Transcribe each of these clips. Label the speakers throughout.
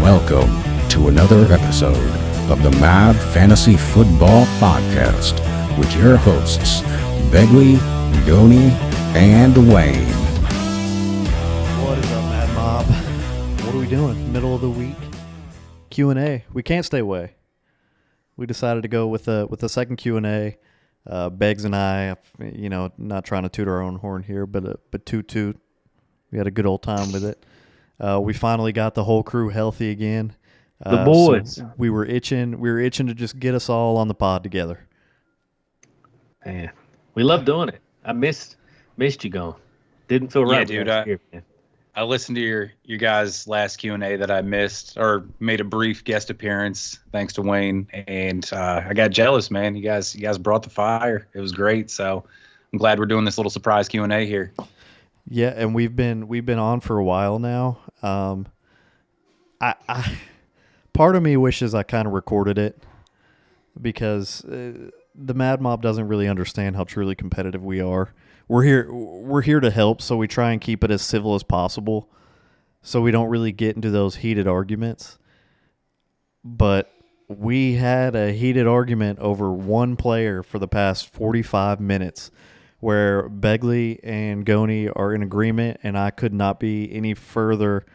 Speaker 1: Welcome to another episode of the Mad Fantasy Football Podcast with your hosts, Begley, Goni, and Wayne.
Speaker 2: What is up, Mad Mob? What are we doing? Middle of the week Q&A. We can't stay away. We decided to go with the second Q&A. Beggs and I, not trying to toot our own horn here, but toot. We had a good old time with it. We finally got the whole crew healthy again.
Speaker 3: The boys.
Speaker 2: So we were itching to just get us all on the pod together.
Speaker 3: Man, we love doing it. I missed you going. Didn't feel right.
Speaker 4: Yeah, dude. I listened to your guys' last Q&A that I missed, or made a brief guest appearance thanks to Wayne, and I got jealous, man. You guys brought the fire. It was great. So I'm glad we're doing this little surprise Q&A here.
Speaker 2: Yeah, and we've been on for a while now. I part of me wishes I kind of recorded it because the Mad Mob doesn't really understand how truly competitive we are. We're here to help, so we try and keep it as civil as possible, so we don't really get into those heated arguments. But we had a heated argument over one player for the past 45 minutes. Where Begley and Goni are in agreement, and I could not be any further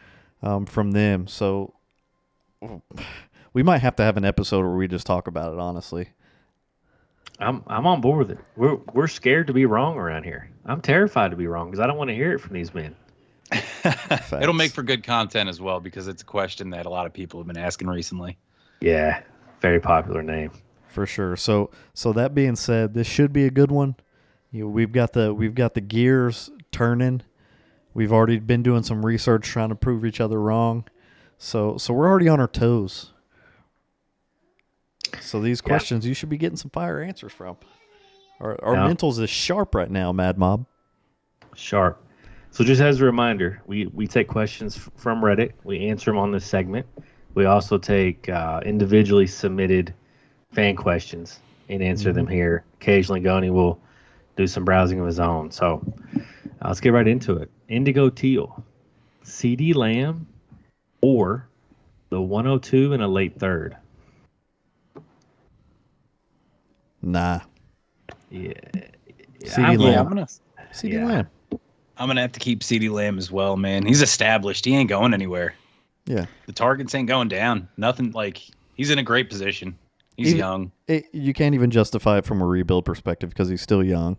Speaker 2: from them. So we might have to have an episode where we just talk about it, honestly.
Speaker 3: I'm on board with it. We're scared to be wrong around here. I'm terrified to be wrong because I don't want to hear it from these men.
Speaker 4: It'll make for good content as well because it's a question that a lot of people have been asking recently.
Speaker 3: Yeah, very popular name.
Speaker 2: For sure. So that being said, this should be a good one. We've got the gears turning. We've already been doing some research trying to prove each other wrong. So we're already on our toes. So these questions you should be getting some fire answers from. Our mentals is sharp right now, Mad Mob.
Speaker 3: Sharp. So just as a reminder, we take questions from Reddit. We answer them on this segment. We also take individually submitted fan questions and answer them here. Occasionally, Goni will do some browsing of his own. So let's get right into it. Indigo Teal, CeeDee Lamb, or the 102 in a late third?
Speaker 2: Nah.
Speaker 3: Yeah.
Speaker 2: CeeDee Lamb.
Speaker 4: Lamb. I'm gonna have to keep CeeDee Lamb as well, man. He's established. He ain't going anywhere.
Speaker 2: Yeah.
Speaker 4: The targets ain't going down. Nothing. Like, he's in a great position. He's young.
Speaker 2: You can't even justify it from a rebuild perspective because he's still young.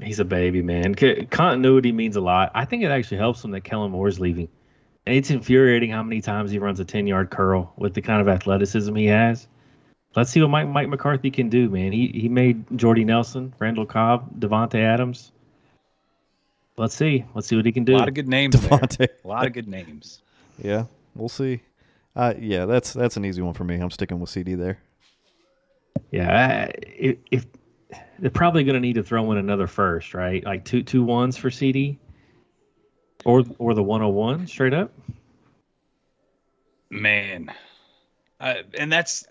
Speaker 3: He's a baby, man. Continuity means a lot. I think it actually helps him that Kellen Moore's leaving. And it's infuriating how many times he runs a 10-yard curl with the kind of athleticism he has. Let's see what Mike McCarthy can do, man. He made Jordy Nelson, Randall Cobb, Devontae Adams. Let's see what he can do.
Speaker 4: A lot of good names there. A lot of good names.
Speaker 2: Yeah, we'll see. Yeah, that's an easy one for me. I'm sticking with CD there.
Speaker 3: Yeah, if they're probably going to need to throw in another first, right? Like two ones for CD, or the 101 straight up.
Speaker 4: Man, and that's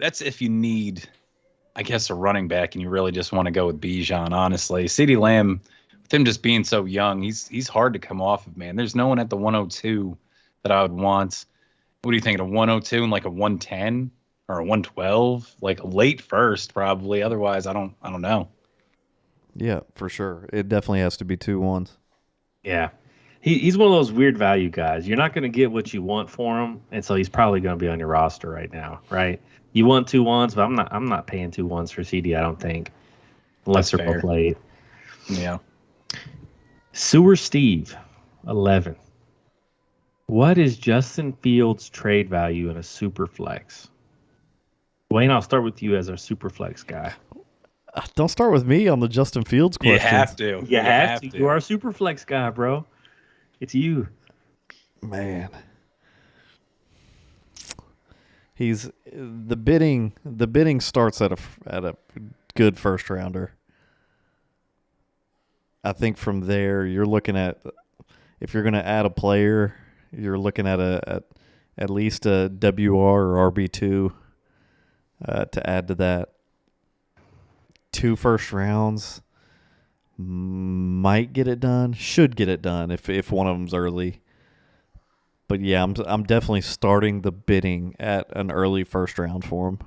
Speaker 4: if you need, I guess, a running back, and you really just want to go with Bijan. Honestly, CeeDee Lamb, with him just being so young, he's hard to come off of. Man, there's no one at the 102 that I would want. What do you think? A 102 and like a 110? Or a 112, like a late first, probably. Otherwise, I don't know.
Speaker 2: Yeah, for sure. It definitely has to be 2 ones.
Speaker 3: Yeah, he's one of those weird value guys. You're not going to get what you want for him, and so he's probably going to be on your roster right now, right? You want 2 ones, but I'm not paying 2 ones for CD. I don't think, unless they're both late.
Speaker 4: Yeah.
Speaker 3: Sewer Steve, 11. What is Justin Fields' trade value in a super flex? Wayne, I'll start with you as our super flex guy.
Speaker 2: Don't start with me on the Justin Fields question.
Speaker 4: You have to.
Speaker 3: You have to. You are a super flex guy, bro. It's you.
Speaker 2: Man. He's the bidding starts at a good first rounder. I think from there you're looking at, if you're going to add a player, you're looking at at least a WR or RB2. To add to that, 2 first rounds might get it done, should get it done if one of them's early. But yeah, I'm definitely starting the bidding at an early first round for him.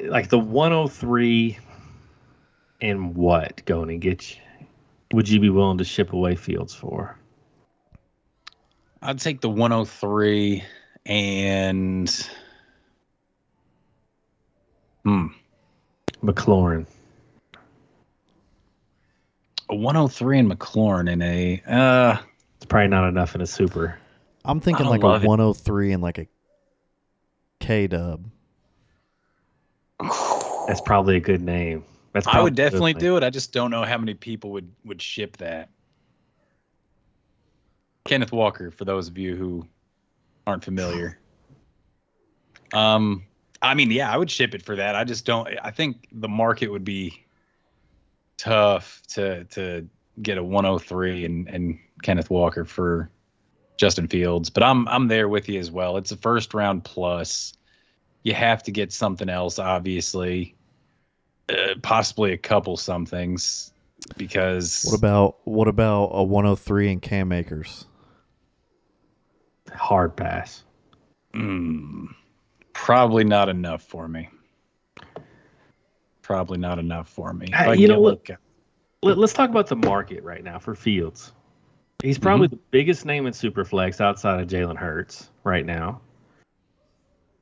Speaker 3: Like the 103 and what going to get you? Would you be willing to ship away Fields for?
Speaker 4: I'd take the 103 and
Speaker 3: McLaurin.
Speaker 4: a 103 and McLaurin in a
Speaker 3: It's probably not enough in a super.
Speaker 2: I'm thinking
Speaker 4: I
Speaker 2: like a
Speaker 4: love it.
Speaker 2: 103 and like a K dub.
Speaker 3: That's probably a good name.
Speaker 4: I would definitely do it. I just don't know how many people would ship that. Kenneth Walker, for those of you who aren't familiar. I mean, yeah, I would ship it for that. I just don't. I think the market would be tough to get a 103 and Kenneth Walker for Justin Fields. But I'm there with you as well. It's a first round plus. You have to get something else, obviously. Possibly a couple somethings, because
Speaker 2: What about a 103 and Cam Akers?
Speaker 3: Hard pass.
Speaker 4: Probably not enough for me. Probably not enough for me.
Speaker 3: You know what? Let's talk about the market right now for Fields. He's probably the biggest name in Superflex outside of Jalen Hurts right now.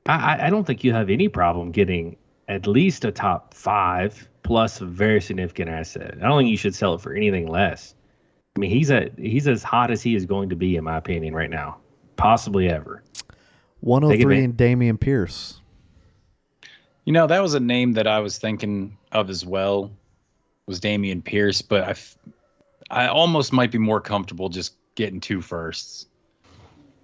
Speaker 3: I don't think you have any problem getting at least a top 5 plus a very significant asset. I don't think you should sell it for anything less. I mean, he's as hot as he is going to be, in my opinion, right now, possibly ever.
Speaker 2: 103 and Damian Pierce.
Speaker 4: You know, that was a name that I was thinking of as well, was Damian Pierce, but I almost might be more comfortable just getting 2 firsts.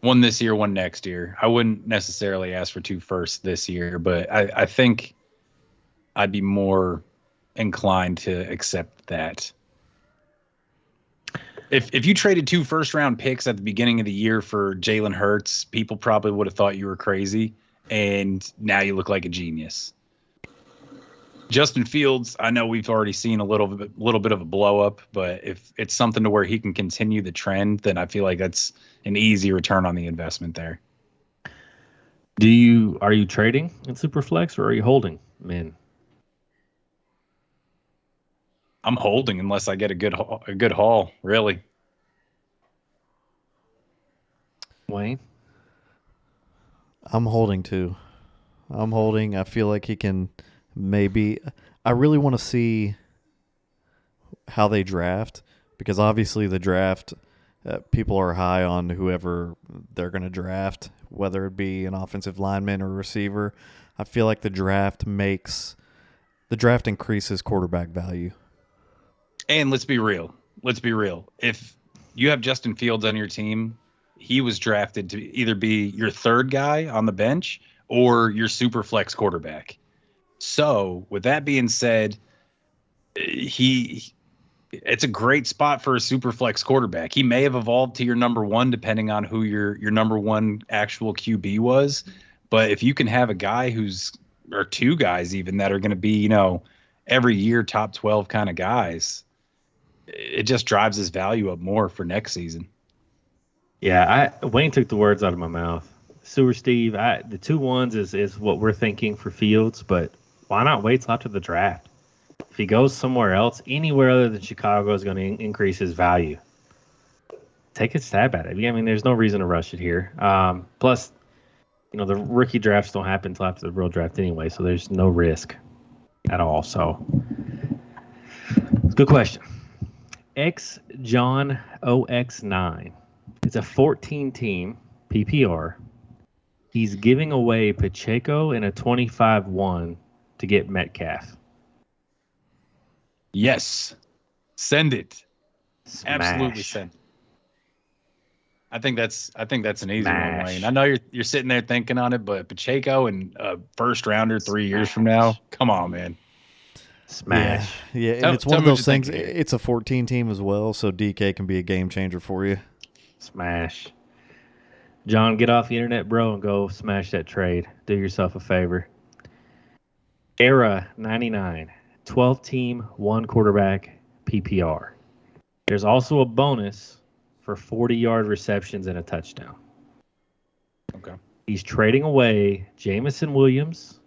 Speaker 4: One this year, one next year. I wouldn't necessarily ask for 2 firsts this year, but I think I'd be more inclined to accept that. If you traded 2 first round picks at the beginning of the year for Jalen Hurts, people probably would have thought you were crazy, and now you look like a genius. Justin Fields, I know we've already seen a little bit of a blow up, but if it's something to where he can continue the trend, then I feel like that's an easy return on the investment there.
Speaker 3: Are you trading in Superflex, or are you holding him in?
Speaker 4: I'm holding unless I get a good haul, really.
Speaker 3: Wayne?
Speaker 2: I'm holding too. I'm holding. I feel like he can maybe. I really want to see how they draft, because obviously the draft, people are high on whoever they're going to draft, whether it be an offensive lineman or receiver. I feel like the draft increases quarterback value.
Speaker 4: And let's be real. If you have Justin Fields on your team, he was drafted to either be your third guy on the bench or your super flex quarterback. So with that being said, it's a great spot for a super flex quarterback. He may have evolved to your number 1 depending on who your number 1 actual QB was. But if you can have a guy or 2 guys even that are going to be, every year top 12 kind of guys, it just drives his value up more for next season.
Speaker 3: Yeah, Wayne took the words out of my mouth. Sewer Steve, the 2-1s is what we're thinking for Fields, but why not wait till after the draft? If he goes somewhere else, anywhere other than Chicago is going to increase his value. Take a stab at it. I mean, there's no reason to rush it here. Plus, the rookie drafts don't happen until after the real draft anyway, so there's no risk at all. So, it's a good question. John OX9. It's a 14-team PPR. He's giving away Pacheco and a 25-1 to get Metcalf.
Speaker 4: Yes. Send it.
Speaker 3: Smash.
Speaker 4: Absolutely send it. I think that's an easy one,
Speaker 3: Smash.
Speaker 4: Wayne. I know you're sitting there thinking on it, but Pacheco and a first rounder 3 years from now, come on, man.
Speaker 3: Smash.
Speaker 2: Yeah, and
Speaker 4: Tell-
Speaker 2: it's
Speaker 4: tell
Speaker 2: one of
Speaker 4: me what
Speaker 2: those
Speaker 4: you think
Speaker 2: things.
Speaker 4: here.
Speaker 2: It's a 14 team as well, so DK can be a game changer for you.
Speaker 3: Smash. John, get off the internet, bro, and go smash that trade. Do yourself a favor. Era 99. 12-team, 1 quarterback PPR. There's also a bonus for 40-yard receptions and a touchdown.
Speaker 4: Okay.
Speaker 3: He's trading away Jamison Williams,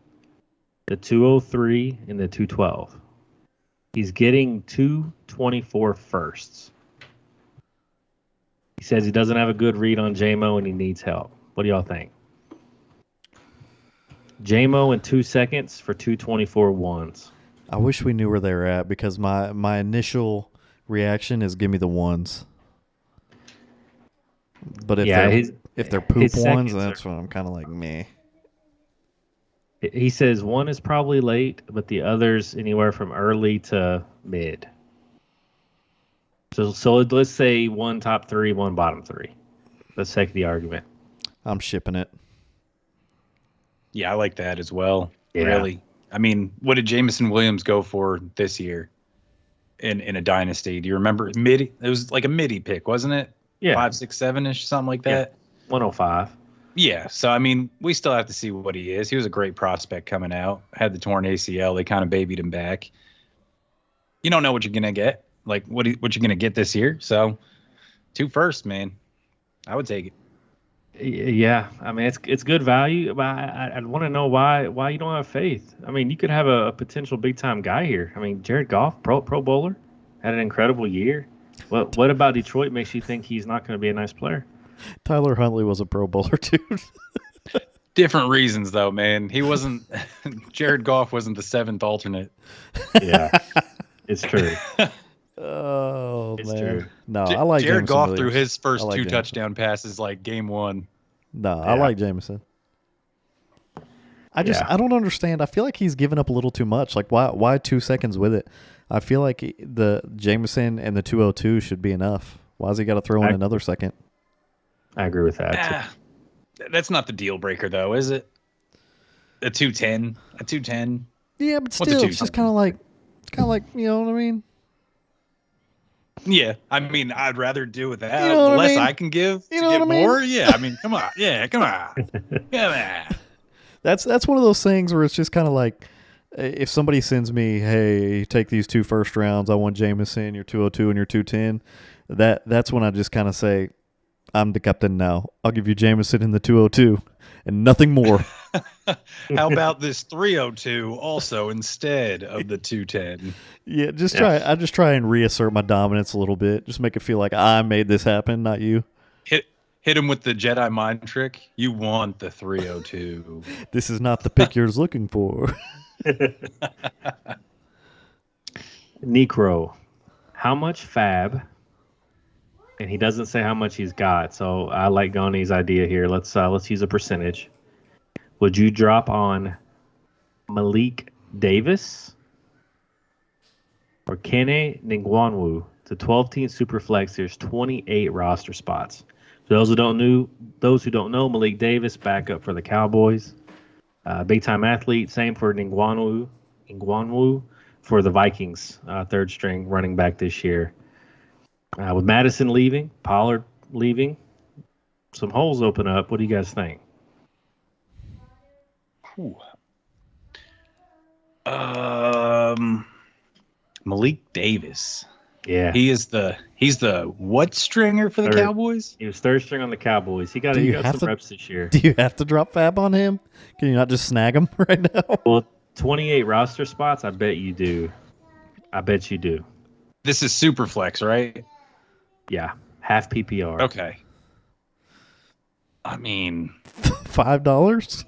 Speaker 3: the 203 and the 212. He's getting 224 firsts. He says he doesn't have a good read on JMO and he needs help. What do y'all think? JMO in 2 seconds for 224 ones.
Speaker 2: I wish we knew where they were at because my initial reaction is give me the ones. But if they're poop
Speaker 3: his
Speaker 2: ones,
Speaker 3: seconds
Speaker 2: that's when I'm kind of like meh.
Speaker 3: He says one is probably late, but the others anywhere from early to mid. So let's say one top three, one bottom three. Let's take the argument.
Speaker 2: I'm shipping it.
Speaker 4: Yeah, I like that as well.
Speaker 3: Yeah.
Speaker 4: Really. I mean, what did Jamison Williams go for this year in a dynasty? Do you remember? It was like a midi pick, wasn't it?
Speaker 3: Yeah.
Speaker 4: 5, 6, 7-ish, something like that.
Speaker 3: 105.
Speaker 4: Yeah. So, I mean, we still have to see what he is. He was a great prospect coming out. Had the torn ACL. They kind of babied him back. You don't know what you're going to get. Like, what you're going to get this year. So, 2 first, man. I would take it.
Speaker 3: Yeah, I mean it's good value, but I want to know why you don't have faith. I mean, you could have a potential big time guy here. I mean, Jared Goff, Pro Bowler, had an incredible year. What about Detroit makes you think he's not going to be a nice player?
Speaker 2: Tyler Huntley was a Pro Bowler too.
Speaker 4: Different reasons, though, man. He wasn't. Jared Goff wasn't the 7th alternate.
Speaker 3: Yeah, it's true.
Speaker 2: Oh,
Speaker 3: It's
Speaker 2: man.
Speaker 3: true.
Speaker 2: No, I like
Speaker 4: Jared
Speaker 2: Jameson
Speaker 4: Goff
Speaker 2: Williams.
Speaker 4: threw his first
Speaker 2: I like
Speaker 4: 2
Speaker 2: Jameson.
Speaker 4: touchdown passes like game 1.
Speaker 2: No, I like Jameson. I don't understand. I feel like he's given up a little too much. Like why 2 seconds with it? I feel like the Jameson and the 202 should be enough. Why has he got to throw in another second?
Speaker 3: I agree with that.
Speaker 4: That's not the deal breaker, though, is it? A 210, a 210.
Speaker 2: Yeah, but
Speaker 4: What's a
Speaker 2: still, it's just kind of like, you know what I mean?
Speaker 4: Yeah, I mean, I'd rather do with that.
Speaker 2: You know
Speaker 4: The
Speaker 2: what I
Speaker 4: less
Speaker 2: mean?
Speaker 4: I can give
Speaker 2: You
Speaker 4: to
Speaker 2: know
Speaker 4: get
Speaker 2: what I mean?
Speaker 4: more. Yeah, I mean, come on. Yeah, come on. Come on.
Speaker 2: That's one of those things where it's just kind of like, if somebody sends me, hey, take these 2 first rounds, I want Jameson, your 202 and your 210, that's when I just kind of say, I'm the captain now. I'll give you Jameson in the 202 and nothing more.
Speaker 4: How about this 302 also instead of the 210?
Speaker 2: Yeah, I just try and reassert my dominance a little bit. Just make it feel like I made this happen, not you.
Speaker 4: Hit him with the Jedi mind trick. You want the 302.
Speaker 2: This is not the pick you're looking for.
Speaker 3: Necro, how much fab? And he doesn't say how much he's got, so I like Goni's idea here. Let's use a percentage. Would you drop on Malik Davis or Kene Ngwanwu to 12-team Superflex? There's 28 roster spots. For those who don't know, Malik Davis backup for the Cowboys, big time athlete. Same for Ngwanwu for the Vikings, third string running back this year. With Madison leaving, Pollard leaving, some holes open up. What do you guys think?
Speaker 4: Malik Davis.
Speaker 3: Yeah,
Speaker 4: He's the what stringer for the
Speaker 3: Third.
Speaker 4: Cowboys?
Speaker 3: he was third string on the Cowboys. He got some reps this year.
Speaker 2: Do you have to drop fab on him? Can you not just snag him right now?
Speaker 3: Well, 28 roster spots. I bet you do.
Speaker 4: This is Superflex, right?
Speaker 3: Yeah, half PPR.
Speaker 4: Okay. I mean,
Speaker 2: $5?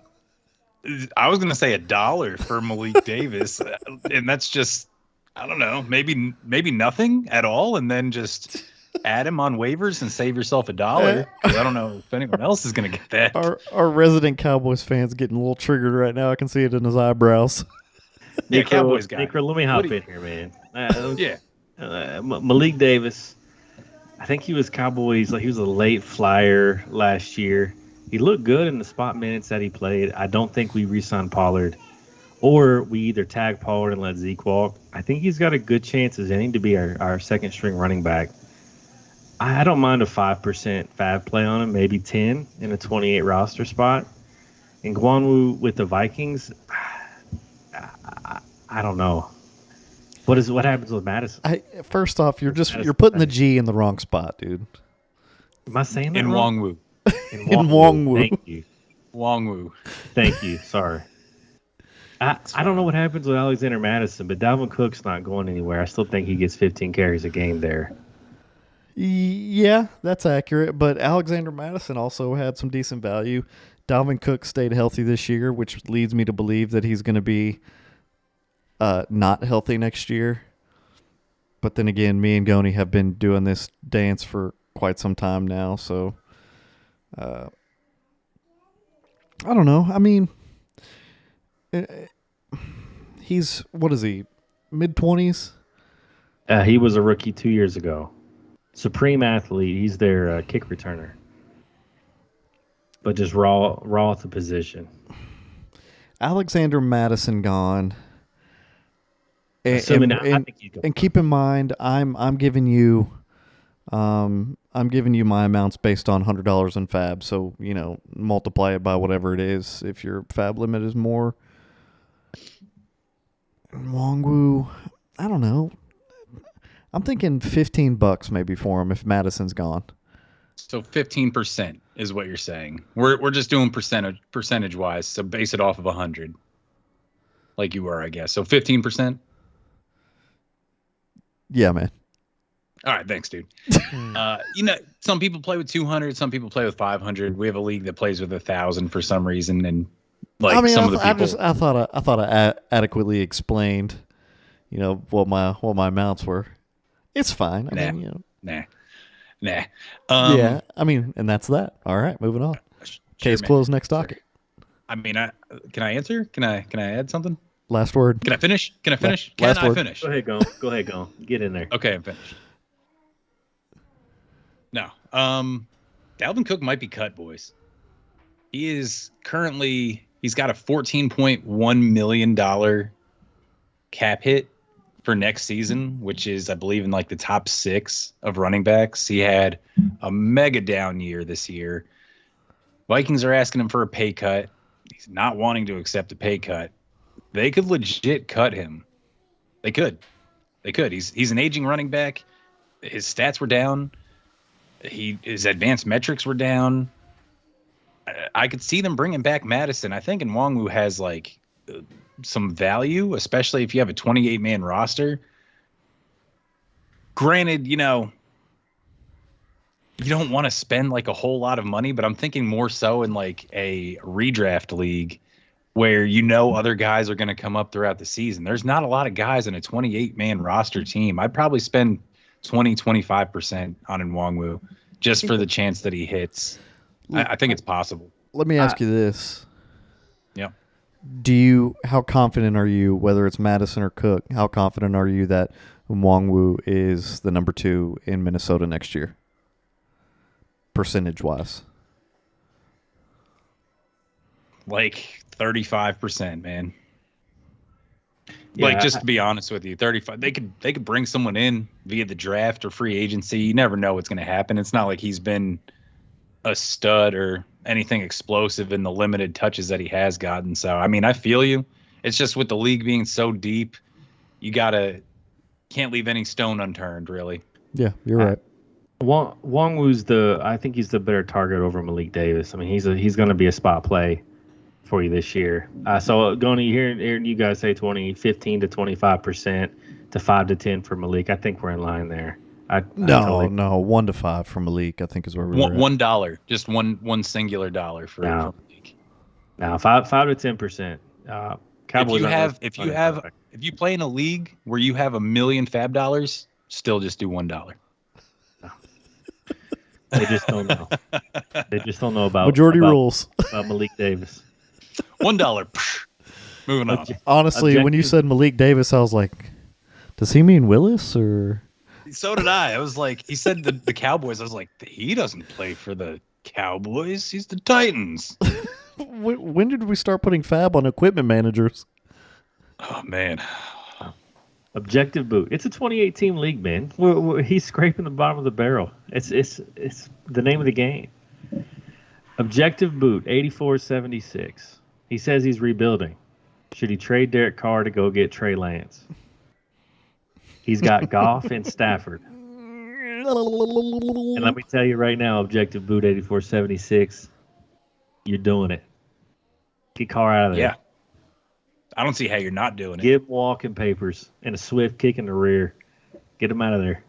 Speaker 4: I was gonna say $1 for Malik Davis, and that's just, I don't know, maybe nothing at all, and then just add him on waivers and save yourself $1. 'Cause I don't know if anyone else is gonna get that.
Speaker 2: Our resident Cowboys fans getting a little triggered right now. I can see it in his eyebrows.
Speaker 4: Yeah, Cowboys guy.
Speaker 3: Necro, let me hop in here, man.
Speaker 4: Yeah.
Speaker 3: Malik Davis, I think he was Cowboys. Like, he was a late flyer last year. He looked good in the spot minutes that he played. I don't think we re-signed Pollard, or we either tag Pollard and let Zeke walk. I think he's got a good chance as any to be our second string running back. I don't mind a 5% fab play on him, maybe 10 in a 28 roster spot. And Ngwanwu with the Vikings, I don't know. What happens with Madison?
Speaker 2: First off, you're putting the G in the wrong spot, dude.
Speaker 3: Am I saying that
Speaker 4: In
Speaker 3: wrong?
Speaker 4: Wongwu.
Speaker 3: In
Speaker 2: Wongwu.
Speaker 3: Thank you.
Speaker 4: Wongwu.
Speaker 3: Thank you. Sorry. I don't know what happens with Alexander Madison, but Dalvin Cook's not going anywhere. I still think he gets 15 carries a game there.
Speaker 2: Yeah, that's accurate. But Alexander Madison also had some decent value. Dalvin Cook stayed healthy this year, which leads me to believe that he's going to be not healthy next year. But then again, me and Goni have been doing this dance for quite some time now, so I don't know. I mean, he's what is he? Mid-20s?
Speaker 3: He was a rookie 2 years ago. Supreme athlete. He's their kick returner, but just raw at the position.
Speaker 2: Alexander Madison gone.
Speaker 3: I think he's going.
Speaker 2: And keep in mind, I'm giving you my amounts based on $100 in fab. So multiply it by whatever it is. If your fab limit is more, Wongwu, I don't know. I'm thinking $15 maybe for him if Madison's gone.
Speaker 4: So 15% is what you're saying. We're just doing percentage wise. So base it off of 100, like you were, I guess. So 15%.
Speaker 2: Yeah, man.
Speaker 4: All right, thanks, dude. Some people play with 200, some people play with 500. We have a league that plays with 1,000 for some reason, and some of the people.
Speaker 2: I thought I adequately explained, what my amounts were. It's fine.
Speaker 4: Nah.
Speaker 2: Yeah, and that's that. All right, moving on. Case closed. Next docket.
Speaker 4: I mean, can I answer? Can I add something?
Speaker 2: Last word.
Speaker 4: Can I finish? Can I finish?
Speaker 2: Last
Speaker 4: Can I
Speaker 2: word.
Speaker 4: finish?
Speaker 3: Go ahead, go. Get in there.
Speaker 4: Okay, I'm finished. No. Dalvin Cook might be cut, boys. He's got a $14.1 million cap hit for next season, which is, I believe, in like the top 6 of running backs. He had a mega down year this year. Vikings are asking him for a pay cut. He's not wanting to accept a pay cut. They could legit cut him. They could. He's an aging running back. His stats were down. His advanced metrics were down. I could see them bringing back Madison. I think Nwangwu has some value, especially if you have a 28-man roster. Granted, you don't want to spend a whole lot of money, but I'm thinking more so in a redraft league where other guys are going to come up throughout the season. There's not a lot of guys in a 28-man roster team. I'd probably spend 20-25% on Nwangwu just for the chance that he hits. I think it's possible.
Speaker 2: Let me ask you this.
Speaker 4: Yeah.
Speaker 2: How confident are you, whether it's Madison or Cook, how confident are you that Nwangwu is the number 2 in Minnesota next year? Percentage-wise.
Speaker 4: 35%, man.
Speaker 3: Yeah,
Speaker 4: just to be honest with you, 35. They could bring someone in via the draft or free agency. You never know what's going to happen. It's not like he's been a stud or anything explosive in the limited touches that he has gotten. So, I feel you. It's just with the league being so deep, you can't leave any stone unturned, really.
Speaker 2: Yeah, you're right.
Speaker 3: Wongwu's I think he's the better target over Malik Davis. He's going to be a spot play for you this year. So going to hearing you guys say 15 to 25% to 5 to 10 for Malik. I think we're in line there.
Speaker 2: No, 1 to 5 for Malik, I think is where we're at.
Speaker 4: $1, just one singular dollar for Malik.
Speaker 3: Now 5 to 10%. Cowboys.
Speaker 4: If you play in a league where you have $1 million fab dollars, still just do $1.
Speaker 3: They just don't know. They just don't know about
Speaker 2: majority rules
Speaker 3: about Malik Davis.
Speaker 4: $1. Moving on.
Speaker 2: Honestly, when you said Malik Davis, I was like, does he mean Willis or?
Speaker 4: So did I. I was like, he said the Cowboys. I was like, he doesn't play for the Cowboys. He's the Titans.
Speaker 2: When did we start putting fab on equipment managers?
Speaker 4: Oh, man.
Speaker 3: Objective boot. It's a 28-team league, man. He's scraping the bottom of the barrel. It's the name of the game. Objective boot, 84.76. He says he's rebuilding. Should he trade Derek Carr to go get Trey Lance? He's got Goff and Stafford. And let me tell you right now, Objective Boot 8476, you're doing it. Get Carr out of there.
Speaker 4: Yeah. I don't see how you're not doing it.
Speaker 3: Give him walking papers and a swift kick in the rear. Get him out of there.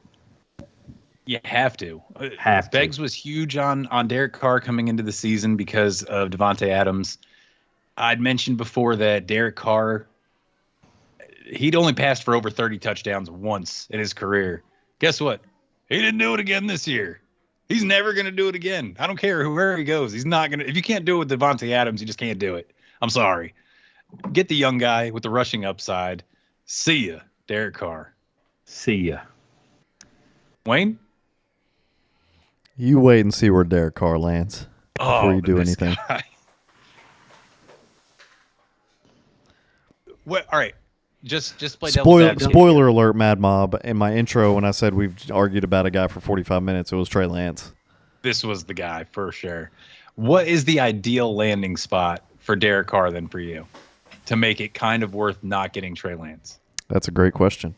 Speaker 4: You have to.
Speaker 3: Have to.
Speaker 4: Beggs was huge on Derek Carr coming into the season because of Devontae Adams. I'd mentioned before that Derek Carr, he'd only passed for over 30 touchdowns once in his career. Guess what? He didn't do it again this year. He's never going to do it again. I don't care where he goes. He's not going to. If you can't do it with Devontae Adams, you just can't do it. I'm sorry. Get the young guy with the rushing upside. See ya, Derek Carr.
Speaker 3: See ya.
Speaker 4: Wayne?
Speaker 2: You wait and see where Derek Carr lands before you do
Speaker 4: this
Speaker 2: anything.
Speaker 4: guy. What? All right. Just play devil's advocate.
Speaker 2: Spoiler alert, Mad Mob. In my intro, when I said we've argued about a guy for 45 minutes, it was Trey Lance.
Speaker 4: This was the guy for sure. What is the ideal landing spot for Derek Carr then for you to make it kind of worth not getting Trey Lance?
Speaker 2: That's a great question.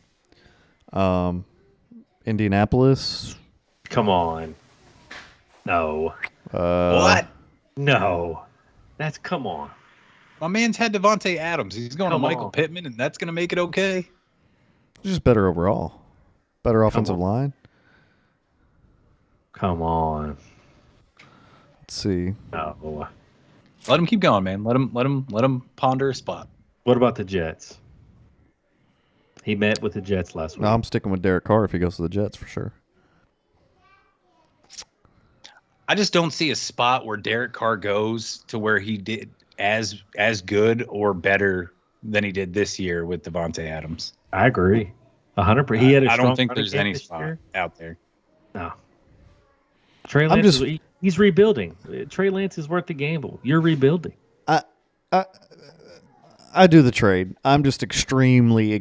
Speaker 2: Indianapolis.
Speaker 3: Come on. No.
Speaker 4: What?
Speaker 3: No. That's come on.
Speaker 4: My man's had Devontae Adams. He's going
Speaker 3: Come
Speaker 4: to Michael
Speaker 3: on.
Speaker 4: Pittman, and that's going to make it okay.
Speaker 2: Just better overall. Better offensive line.
Speaker 3: Come on.
Speaker 2: Let's see.
Speaker 3: No.
Speaker 4: Let him keep going, man. Let him ponder a spot.
Speaker 3: What about the Jets? He met with the Jets last week.
Speaker 2: No, I'm sticking with Derek Carr if he goes to the Jets for sure.
Speaker 4: I just don't see a spot where Derek Carr goes to where he did as good or better than he did this year with Devontae Adams.
Speaker 3: I agree. 100%. He had a
Speaker 4: I
Speaker 3: strong
Speaker 4: don't think
Speaker 3: running
Speaker 4: there's
Speaker 3: game
Speaker 4: any
Speaker 3: this
Speaker 4: spot
Speaker 3: year.
Speaker 4: out there.
Speaker 3: No. Trey Lance, he's rebuilding. Trey Lance is worth the gamble. You're rebuilding.
Speaker 2: I do the trade. I'm just extremely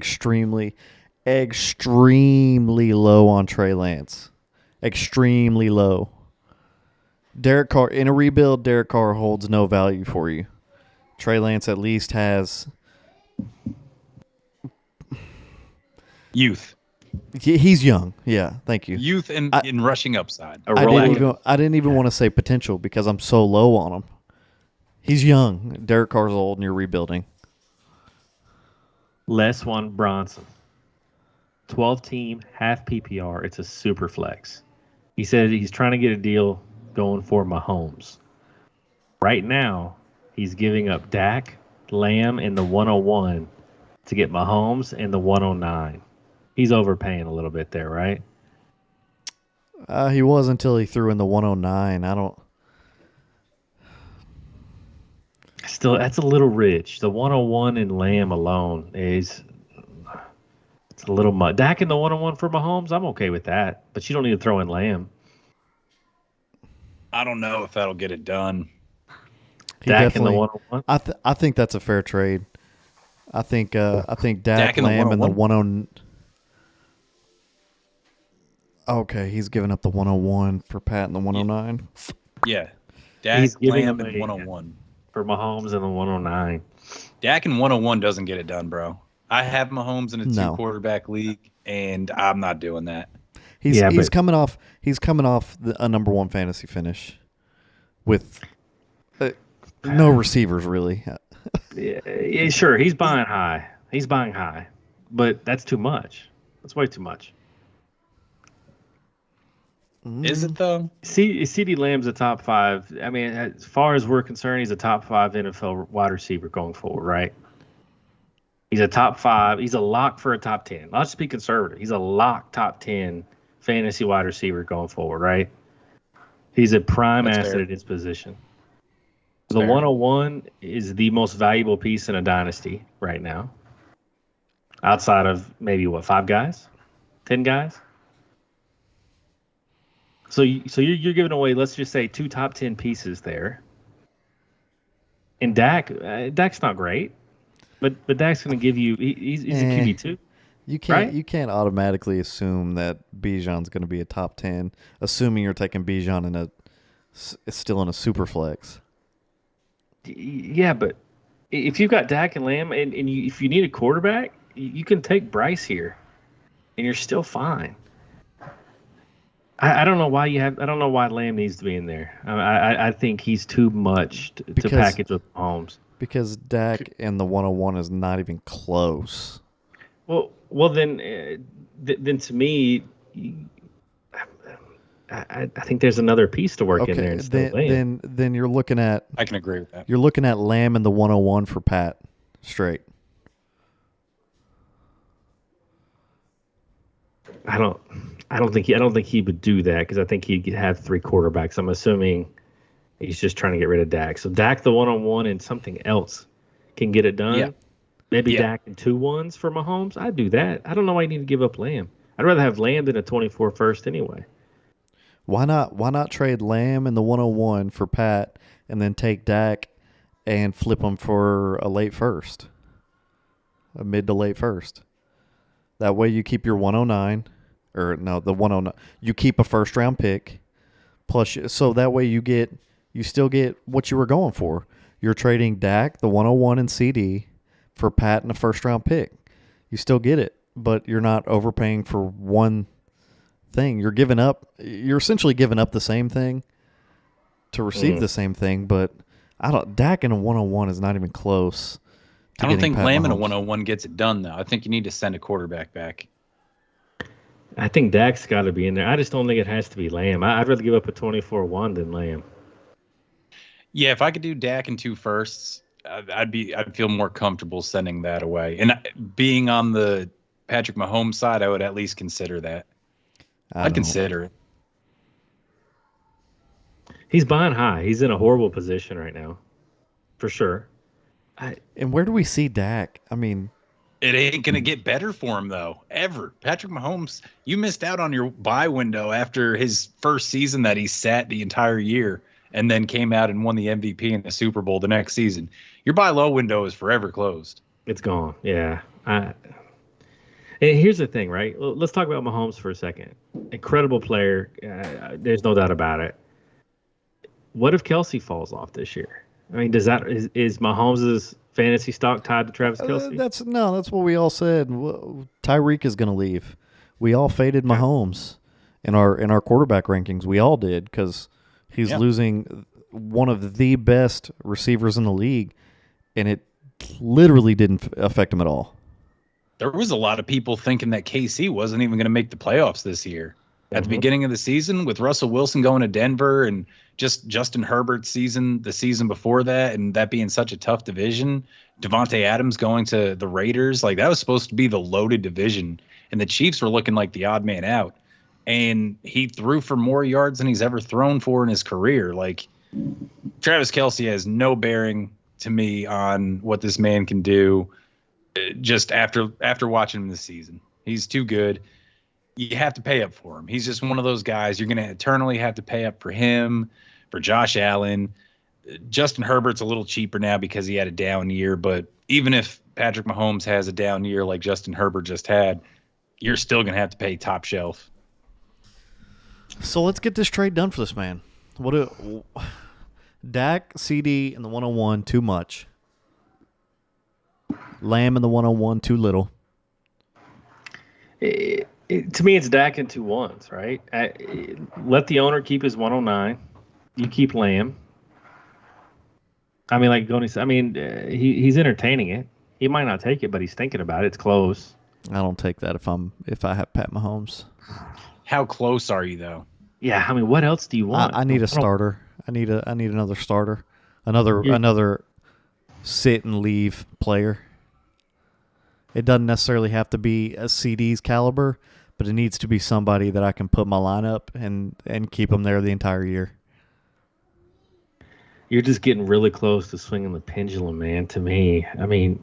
Speaker 2: low on Trey Lance. Extremely low. Derek Carr, in a rebuild, Derek Carr holds no value for you. Trey Lance at least has
Speaker 4: Youth.
Speaker 2: He's young. Yeah, thank you.
Speaker 4: Youth and in rushing upside.
Speaker 2: I didn't even want to say potential because I'm so low on him. He's young. Derek Carr's old and you're rebuilding.
Speaker 3: Les One Bronson. 12-team, half PPR. It's a super flex. He said he's trying to get a deal going for Mahomes. Right now, he's giving up Dak, Lamb, and the 101 to get Mahomes and the 109. He's overpaying a little bit there, right?
Speaker 2: He was until he threw in the 109.
Speaker 3: Still, that's a little rich. The 101 and Lamb alone it's a little much. Dak and the 101 for Mahomes, I'm okay with that. But you don't need to throw in Lamb.
Speaker 4: I don't know if that'll get it done.
Speaker 3: Dak and the 101?
Speaker 2: I think that's a fair trade. I think Dak, Lamb, and the 109. Okay, he's giving up the 101 for Pat and the 109.
Speaker 4: Yeah. Dak, Lamb, and 101.
Speaker 3: For Mahomes and the 109.
Speaker 4: Dak and 101 doesn't get it done, bro. I have Mahomes in a two-quarterback league, and I'm not doing that.
Speaker 2: He's coming off a number one fantasy finish with no receivers really.
Speaker 3: Yeah, sure. He's buying high, but that's too much. That's way too much.
Speaker 4: Is it though?
Speaker 3: CeeDee Lamb's a top 5. I mean, as far as we're concerned, he's a top 5 NFL wide receiver going forward, right? He's a top 5. He's a lock for a top 10. Let's just be conservative. He's a lock top 10 fantasy wide receiver going forward, right? He's a prime asset at his position. The 101 is the most valuable piece in a dynasty right now. Outside of maybe 5 guys? 10 guys? So you're giving away, let's just say, 2 top 10 pieces there. And Dak's not great, but Dak's going to give you. He's a QB2.
Speaker 2: You can't automatically assume that Bijan's going to be a top 10, assuming you're taking Bijan still in a super flex.
Speaker 3: Yeah, but if you've got Dak and Lamb, and if you need a quarterback, you can take Bryce here, and you're still fine. I don't know why I don't know why Lamb needs to be in there. I think he's too much to
Speaker 2: Because
Speaker 3: package with Mahomes.
Speaker 2: because Dak and the 101 is not even close.
Speaker 3: Well then, then to me, I think there's another piece to work in there
Speaker 2: Okay,
Speaker 3: instead of Lamb.
Speaker 2: then you're looking at
Speaker 4: I can agree with that.
Speaker 2: Lamb and the 101 for Pat straight.
Speaker 3: I don't I don't think he would do that because I think he'd have three quarterbacks. I'm assuming he's just trying to get rid of Dak. So Dak the 101 and something else can get it done.
Speaker 4: Yeah.
Speaker 3: Maybe
Speaker 4: Yeah.
Speaker 3: Dak and 2-1s for Mahomes. I'd do that. I don't know why you need to give up Lamb. I'd rather have Lamb than a 24 first anyway.
Speaker 2: Why not trade Lamb and the 101 for Pat and then take Dak and flip him for a late first? A mid to late first. That way you keep your 109 or no, the 109. You keep a first round pick plus so that way you still get what you were going for. You're trading Dak, the 101 and CD for Pat and a first round pick. You still get it, but you're not overpaying for one thing. You're essentially giving up the same thing to receive the same thing, but Dak in a 101 is not even close.
Speaker 4: I don't think
Speaker 2: Pat
Speaker 4: Lamb in a
Speaker 2: Mahomes.
Speaker 4: 101 gets it done, though. I think you need to send a quarterback back.
Speaker 3: I think Dak's got to be in there. I just don't think it has to be Lamb. I'd rather give up a 24-1 than Lamb.
Speaker 4: Yeah, if I could do Dak and 2 firsts, I'd feel more comfortable sending that away. And being on the Patrick Mahomes side, I would at least consider that. I'd consider it.
Speaker 3: He's buying high. He's in a horrible position right now, for sure.
Speaker 2: And where do we see Dak? I mean,
Speaker 4: It ain't going to get better for him, though, ever. Patrick Mahomes, you missed out on your buy window after his first season that he sat the entire year and then came out and won the MVP in the Super Bowl the next season. Your buy low window is forever closed.
Speaker 3: It's gone. Yeah. And here's the thing, right? Let's talk about Mahomes for a second. Incredible player. There's no doubt about it. What if Kelsey falls off this year? I mean, is Mahomes' fantasy stock tied to Travis Kelsey?
Speaker 2: that's what we all said. Tyreek is going to leave. We all faded Mahomes in our quarterback rankings. We all did because he's losing one of the best receivers in the league, and it literally didn't affect him at all.
Speaker 4: There was a lot of people thinking that KC wasn't even going to make the playoffs this year. At the beginning of the season, with Russell Wilson going to Denver and just Justin Herbert's season, the season before that, and that being such a tough division, Devontae Adams going to the Raiders, like that was supposed to be the loaded division, and the Chiefs were looking like the odd man out. And he threw for more yards than he's ever thrown for in his career. Like Travis Kelsey has no bearing to me on what this man can do. Just after watching him this season, he's too good. You have to pay up for him. He's just one of those guys. You're going to eternally have to pay up for him, for Josh Allen. Justin Herbert's a little cheaper now because he had a down year, but even if Patrick Mahomes has a down year like Justin Herbert just had, you're still going to have to pay top shelf.
Speaker 2: So let's get this trade done for this man. Dak, CD, and the 101, too much. Lamb and the 101, too little.
Speaker 3: To me, it's Dak and 2-1s, right? Let the owner keep his 109. You keep Lamb. I mean, like Goni said, I mean, he's entertaining it. He might not take it, but he's thinking about it. It's close.
Speaker 2: I don't take that if I have Pat Mahomes.
Speaker 4: How close are you, though?
Speaker 3: Yeah, I mean, what else do you want?
Speaker 2: I need a starter. I need another starter. Another sit and leave player. It doesn't necessarily have to be a CD's caliber, but it needs to be somebody that I can put my lineup and keep them there the entire year.
Speaker 3: You're just getting really close to swinging the pendulum, man, to me. I mean,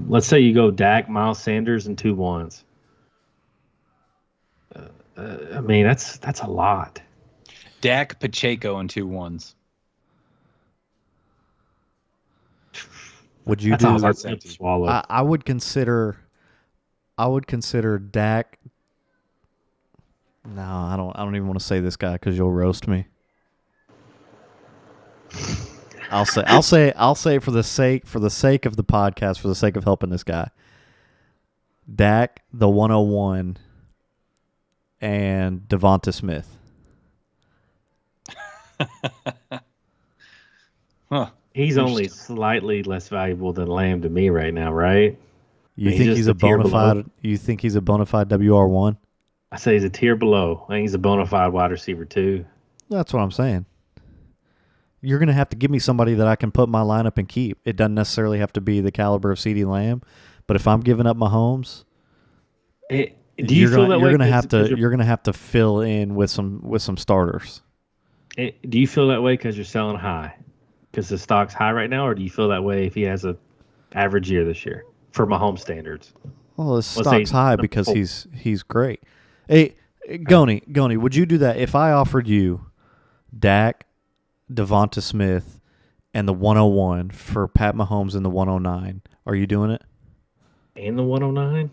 Speaker 3: let's say you go Dak, Miles Sanders, and 2-1s. I mean, that's a lot.
Speaker 4: Dak, Pacheco, and 2-1s.
Speaker 2: Would you
Speaker 3: That's
Speaker 2: do?
Speaker 3: a hard thing to swallow.
Speaker 2: I would consider Dak. No, I don't even want to say this guy because you'll roast me. I'll say for the sake of the podcast, for the sake of helping this guy, Dak, the 101, and Devonta Smith.
Speaker 4: Huh.
Speaker 3: He's only
Speaker 4: Interesting.
Speaker 3: slightly less valuable than Lamb to me right now, right?
Speaker 2: You
Speaker 3: He's
Speaker 2: think
Speaker 3: just
Speaker 2: he's
Speaker 3: a
Speaker 2: a
Speaker 3: tier
Speaker 2: bona
Speaker 3: below.
Speaker 2: fide? You think he's a bona fide WR1?
Speaker 3: I say he's a tier below. I think he's a bona fide wide receiver too.
Speaker 2: That's what I'm saying. You're going to have to give me somebody that I can put in my lineup and keep. It doesn't necessarily have to be the caliber of CeeDee Lamb, but if I'm giving up Mahomes,
Speaker 3: Do you feel that way?
Speaker 2: you're gonna have to fill in with some starters.
Speaker 3: Do you feel that way because you're selling high? Because the stock's high right now, or do you feel that way if he has a average year this year for Mahomes standards?
Speaker 2: Well, his
Speaker 3: Let's say
Speaker 2: stock's high
Speaker 3: number
Speaker 2: because
Speaker 3: 4.
Speaker 2: he's great. Hey, Goni, would you do that if I offered you Dak, Devonta Smith, and the 101 for Pat Mahomes and the 109? Are you doing it?
Speaker 3: And the 109?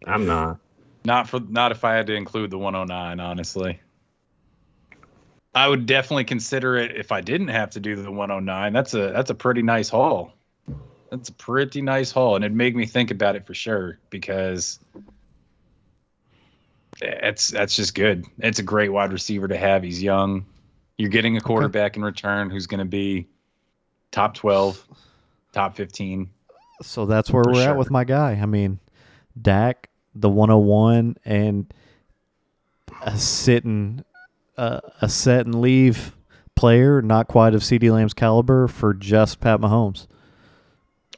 Speaker 3: I'm not.
Speaker 4: Not if I had to include the 109, honestly. I would definitely consider it if I didn't have to do the 109. That's a pretty nice haul. That's a pretty nice haul, and it'd make me think about it for sure because that's just good. It's a great wide receiver to have. He's young. You're getting a quarterback in return who's going to be top 12, top 15.
Speaker 2: So that's where
Speaker 4: For
Speaker 2: we're
Speaker 4: sure.
Speaker 2: at with my guy. I mean, Dak, the 101, and a set and leave player, not quite of CeeDee Lamb's caliber, for just Pat Mahomes.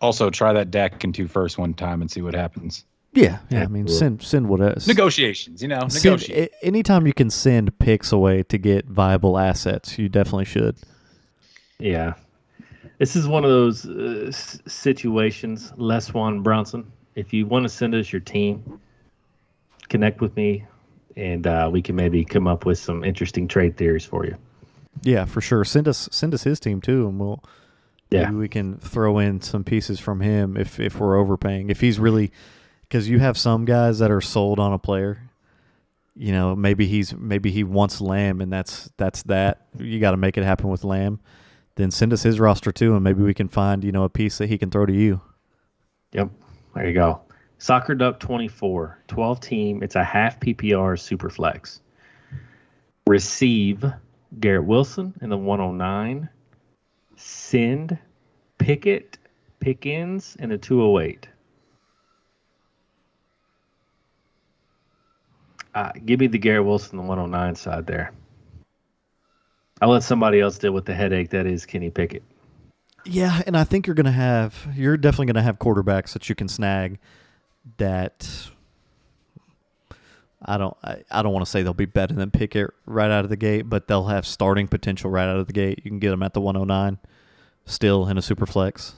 Speaker 4: Also, try that Dak and 2 first one time and see what happens.
Speaker 2: Yeah. I mean, send what else.
Speaker 4: Negotiations, negotiate.
Speaker 2: Anytime you can send picks away to get viable assets, you definitely should.
Speaker 3: Yeah. This is one of those situations, Les Juan Bronson. If you want to send us your team, connect with me, and we can maybe come up with some interesting trade theories for you.
Speaker 2: Yeah, for sure. Send us his team too, and maybe we can throw in some pieces from him if we're overpaying. If he's really, because you have some guys that are sold on a player. You know, maybe he wants Lamb, and that's that. You got to make it happen with Lamb. Then send us his roster too, and maybe we can find a piece that he can throw to you.
Speaker 3: Yep, there you go. Soccer Duck 24, 12 team. It's a half PPR super flex. Receive Garrett Wilson in the 109. Send Pickens in the 208. Give me the Garrett Wilson, the 109 side there. I'll let somebody else deal with the headache that is Kenny Pickett.
Speaker 2: Yeah, and I think you're definitely gonna have quarterbacks that you can snag. That I don't want to say they'll be better than Pickett right out of the gate, but they'll have starting potential right out of the gate. You can get them at the 109, still in a super flex.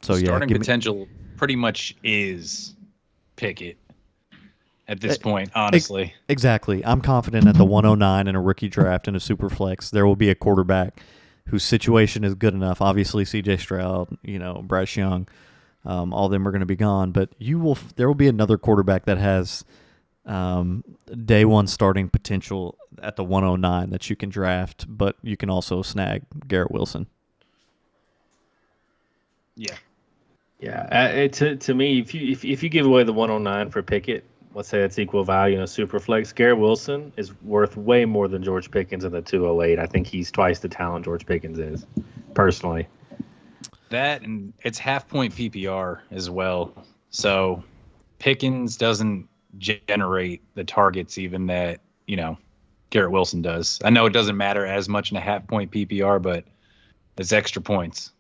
Speaker 2: So
Speaker 4: starting potential pretty much is Pickett at this point, honestly.
Speaker 2: Exactly. I'm confident at the 109 in a rookie draft in a super flex, there will be a quarterback whose situation is good enough. Obviously, C.J. Stroud, Bryce Young, all of them are going to be gone. But there will be another quarterback that has day one starting potential at the 109 that you can draft, but you can also snag Garrett Wilson.
Speaker 3: Yeah. Yeah. To me, if you give away the 109 for Pickett, let's say that's equal value in a super flex, Garrett Wilson is worth way more than George Pickens in the 208. I think he's twice the talent George Pickens is, personally.
Speaker 4: That, and it's half point PPR as well. So Pickens doesn't generate the targets even that, Garrett Wilson does. I know it doesn't matter as much in a half point PPR, but it's extra points.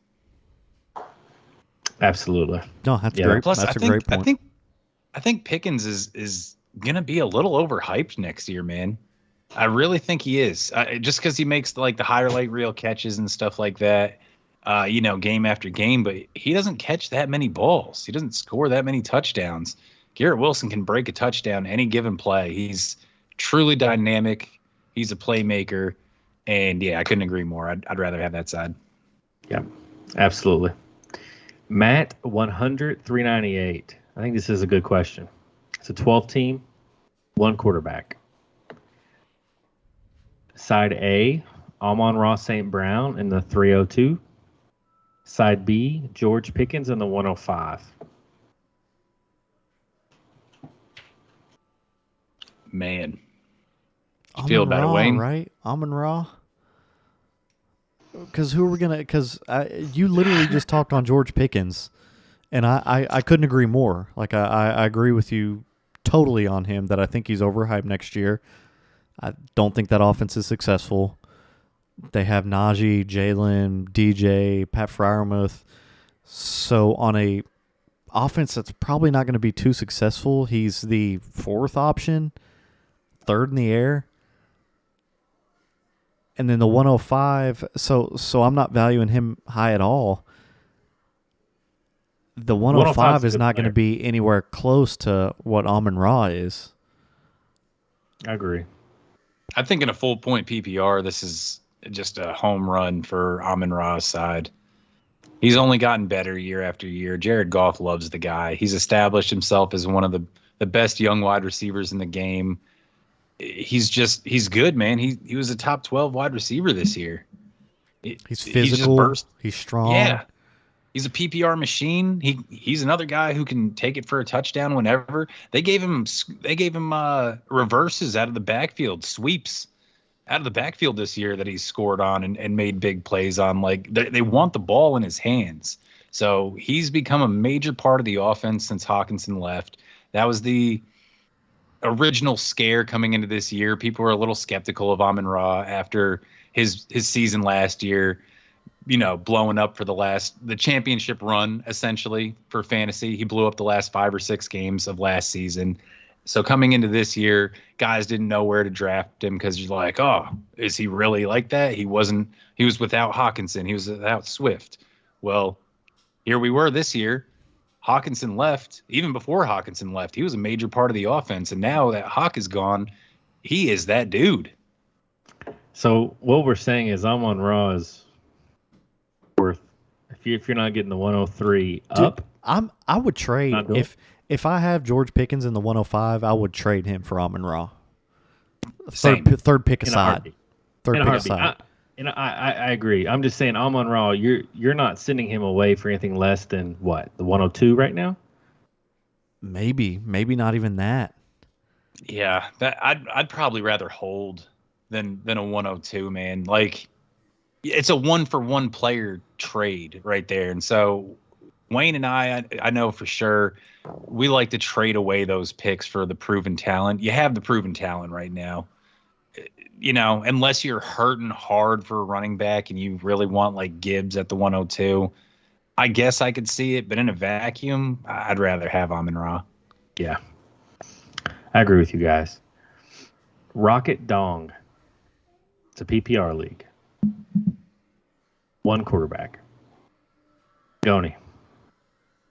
Speaker 3: Absolutely.
Speaker 2: No, that's great.
Speaker 4: Plus,
Speaker 2: that's a great point.
Speaker 4: I think Pickens is gonna be a little overhyped next year, man. I really think he is. Just because he makes the highlight reel catches and stuff like that, game after game, but he doesn't catch that many balls. He doesn't score that many touchdowns. Garrett Wilson can break a touchdown any given play. He's truly dynamic. He's a playmaker, and I couldn't agree more. I'd rather have that side.
Speaker 3: Yeah, absolutely. Matt 100-398. I think this is a good question. It's a 12 team, one quarterback. Side A, Amon-Ra St. Brown in the 302. Side B, George Pickens in the 105.
Speaker 4: Man. You feel about it,
Speaker 2: Amon-Ra,
Speaker 4: Wayne?
Speaker 2: right? Amon-Ra. Because who are we gonna? Because you literally just talked on George Pickens, and I couldn't agree more. Like I agree with you totally on him that I think he's overhyped next year. I don't think that offense is successful. They have Najee, Jalen, DJ, Pat Freiermuth. So on a offense that's probably not going to be too successful, he's the fourth option, third in the air. And then the 105, so I'm not valuing him high at all. The 105 is not going to be anywhere close to what Amon-Ra is.
Speaker 3: I agree.
Speaker 4: I think in a full point PPR, this is just a home run for Amon-Ra's side. He's only gotten better year after year. Jared Goff loves the guy. He's established himself as one of the best young wide receivers in the game. He's good, man. He was a top 12 wide receiver this year.
Speaker 2: He's physical. He's strong.
Speaker 4: Yeah. He's a PPR machine. He's another guy who can take it for a touchdown whenever. They gave him reverses out of the backfield, sweeps out of the backfield this year that he's scored on and made big plays on. Like they want the ball in his hands. So he's become a major part of the offense since Hawkinson left. That was the original scare coming into this year. People were a little skeptical of Amon-Ra after his season last year, blowing up for the championship run, essentially, for fantasy. He blew up the last 5 or 6 games of last season. So coming into this year, guys didn't know where to draft him because you're like, oh, is he really like that? He was without Hawkinson. He was without Swift. Well, here we were this year. Hawkinson left. Even before Hawkinson left, he was a major part of the offense. And now that Hawk is gone, he is that dude.
Speaker 3: So what we're saying is Amon-Ra is worth, if you're not getting the 103 up.
Speaker 2: I would trade if I have George Pickens in the 105, I would trade him for Amon-Ra. Third pick aside. Third pick aside.
Speaker 3: I agree. I'm just saying Amon-Ra, you're not sending him away for anything less than what, the 102 right now?
Speaker 2: Maybe not even that.
Speaker 4: Yeah, I'd probably rather hold than a 102, man. Like it's a 1-for-1 player trade right there. And so Wayne and I know for sure we like to trade away those picks for the proven talent. You have the proven talent right now. Unless you're hurting hard for a running back and you really want like Gibbs at the 102, I guess I could see it. But in a vacuum, I'd rather have Amon-Ra.
Speaker 3: Yeah, I agree with you guys. Rocket Dong. It's a PPR league. 1 quarterback. Goni.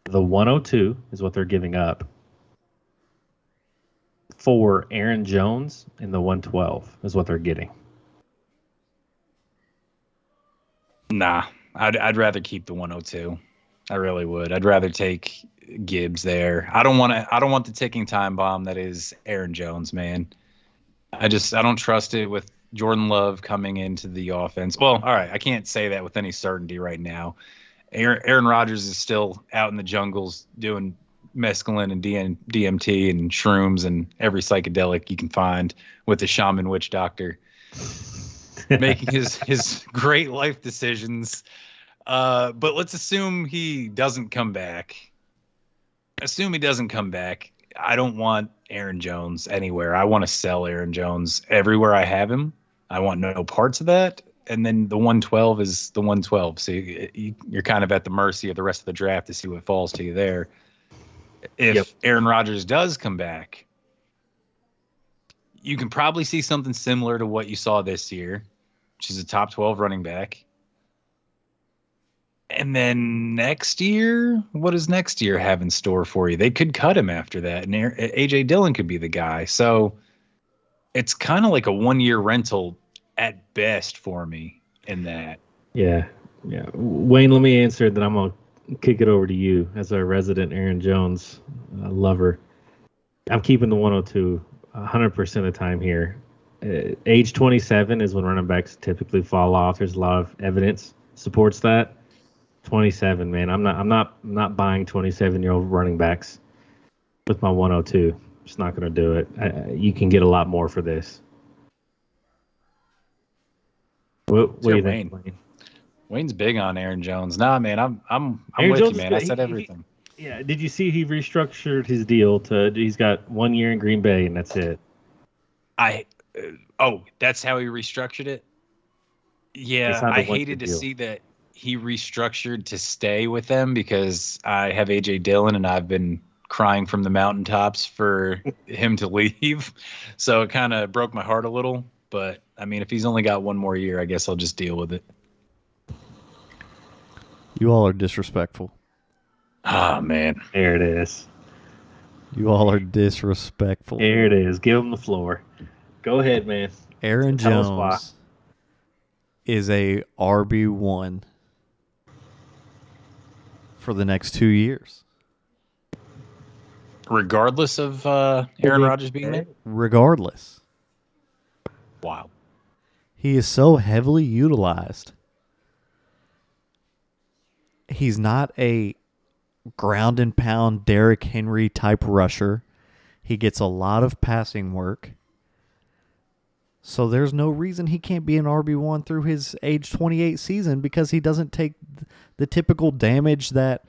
Speaker 3: The 102 is what they're giving up for Aaron Jones, and the 112 is what they're getting.
Speaker 4: Nah, I'd rather keep the 102. I really would. I'd rather take Gibbs there. I don't want the ticking time bomb that is Aaron Jones, man. I don't trust it with Jordan Love coming into the offense. Well, all right, I can't say that with any certainty right now. Aaron Rodgers is still out in the jungles doing mescaline and DMT and shrooms and every psychedelic you can find with the shaman witch doctor, making his great life decisions. But let's assume he doesn't come back. I don't want Aaron Jones anywhere. I want to sell Aaron Jones everywhere I have him. I want no parts of that. And then the 112 is the 112. So you're kind of at the mercy of the rest of the draft to see what falls to you there. If Aaron Rodgers does come back, you can probably see something similar to what you saw this year, which is a top 12 running back. And then next year, what does next year have in store for you? They could cut him after that, and A.J. Dillon could be the guy. So it's kind of like a 1-year rental at best for me in that.
Speaker 3: Yeah. Wayne, let me answer, then I'm going to kick it over to you as our resident Aaron Jones lover. I'm keeping the 102 100% of the time here. Age 27 is when running backs typically fall off. There's a lot of evidence supports that. 27, man. I'm not buying 27-year-old running backs with my 102. Just not going to do it. You can get a lot more for this. What do you
Speaker 4: Wayne.
Speaker 3: think, Wayne?
Speaker 4: Wayne's big on Aaron Jones. Nah, man, I'm
Speaker 3: Aaron
Speaker 4: with
Speaker 3: Jones
Speaker 4: you,
Speaker 3: is
Speaker 4: man.
Speaker 3: good.
Speaker 4: I said everything.
Speaker 3: Yeah, did you see he restructured his deal to? He's got 1 year in Green Bay, and that's it.
Speaker 4: That's how he restructured it.
Speaker 3: He
Speaker 4: Yeah,
Speaker 3: signed a
Speaker 4: I
Speaker 3: 1 year
Speaker 4: hated to
Speaker 3: deal.
Speaker 4: see that he restructured to stay with them because I have AJ Dillon and I've been crying from the mountaintops for him to leave. So it kind of broke my heart a little. But I mean, if he's only got 1 more year, I guess I'll just deal with it.
Speaker 2: You all are disrespectful.
Speaker 4: Ah, man.
Speaker 3: There it is.
Speaker 2: You all are disrespectful.
Speaker 3: There it is. Give him the floor. Go ahead, man.
Speaker 2: Aaron
Speaker 3: Tell us why.
Speaker 2: Jones is a RB1 for the next 2 years.
Speaker 4: Regardless of Aaron Rodgers being there?
Speaker 2: Regardless.
Speaker 4: Wow.
Speaker 2: He is so heavily utilized. He's not a ground and pound Derrick Henry type rusher. He gets a lot of passing work. So there's no reason he can't be an RB1 through his age 28 season because he doesn't take the typical damage that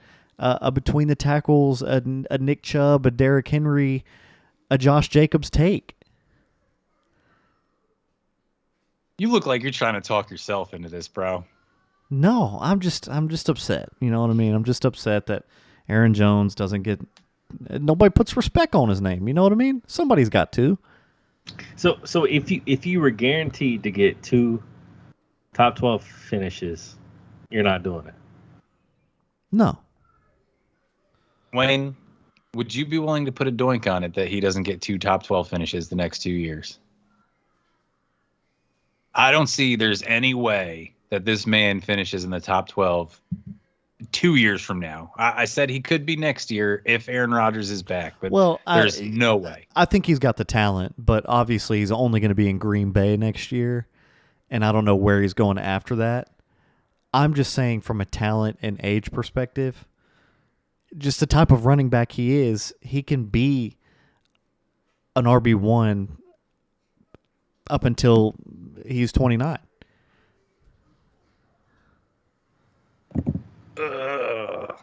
Speaker 2: between the tackles, a Nick Chubb, a Derrick Henry, a Josh Jacobs take.
Speaker 4: You look like you're trying to talk yourself into this, bro.
Speaker 2: No, I'm just upset. You know what I mean? I'm just upset that Aaron Jones doesn't get. Nobody puts respect on his name. You know what I mean? Somebody's got to.
Speaker 3: So if you were guaranteed to get 2 top 12 finishes, you're not doing it.
Speaker 2: No.
Speaker 4: Wayne, would you be willing to put a doink on it that he doesn't get 2 top 12 finishes the next 2 years? I don't see there's any way that this man finishes in the top 12 2 years from now. I said he could be next year if Aaron Rodgers is back, but there's no way.
Speaker 2: I think he's got the talent, but obviously he's only going to be in Green Bay next year, and I don't know where he's going after that. I'm just saying from a talent and age perspective, just the type of running back he is, he can be an RB1 up until he's 29.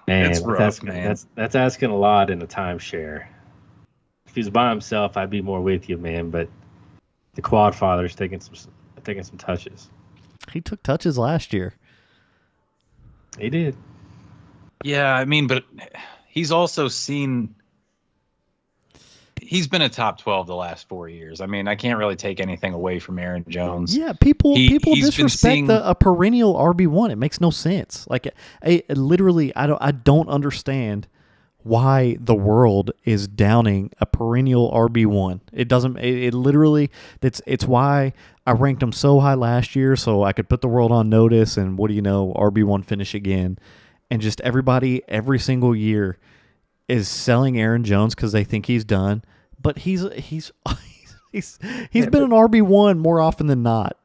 Speaker 3: Man,
Speaker 4: It's rough, man.
Speaker 3: That's asking a lot in a timeshare. If he was by himself, I'd be more with you, man. But the quad father's taking some touches.
Speaker 2: He took touches last year.
Speaker 3: He did.
Speaker 4: Yeah, I mean, but he's also he's been a top 12 the last 4 years. I mean, I can't really take anything away from Aaron Jones.
Speaker 2: Yeah, people
Speaker 4: He's
Speaker 2: disrespect
Speaker 4: been
Speaker 2: a perennial RB1. It makes no sense. Like, literally, I don't understand why the world is downing a perennial RB1. It doesn't. It literally. It's why I ranked him so high last year, so I could put the world on notice. And what do you know, RB1 finish again, and just everybody every single year is selling Aaron Jones because they think he's done. But he's been an RB1 more often than not.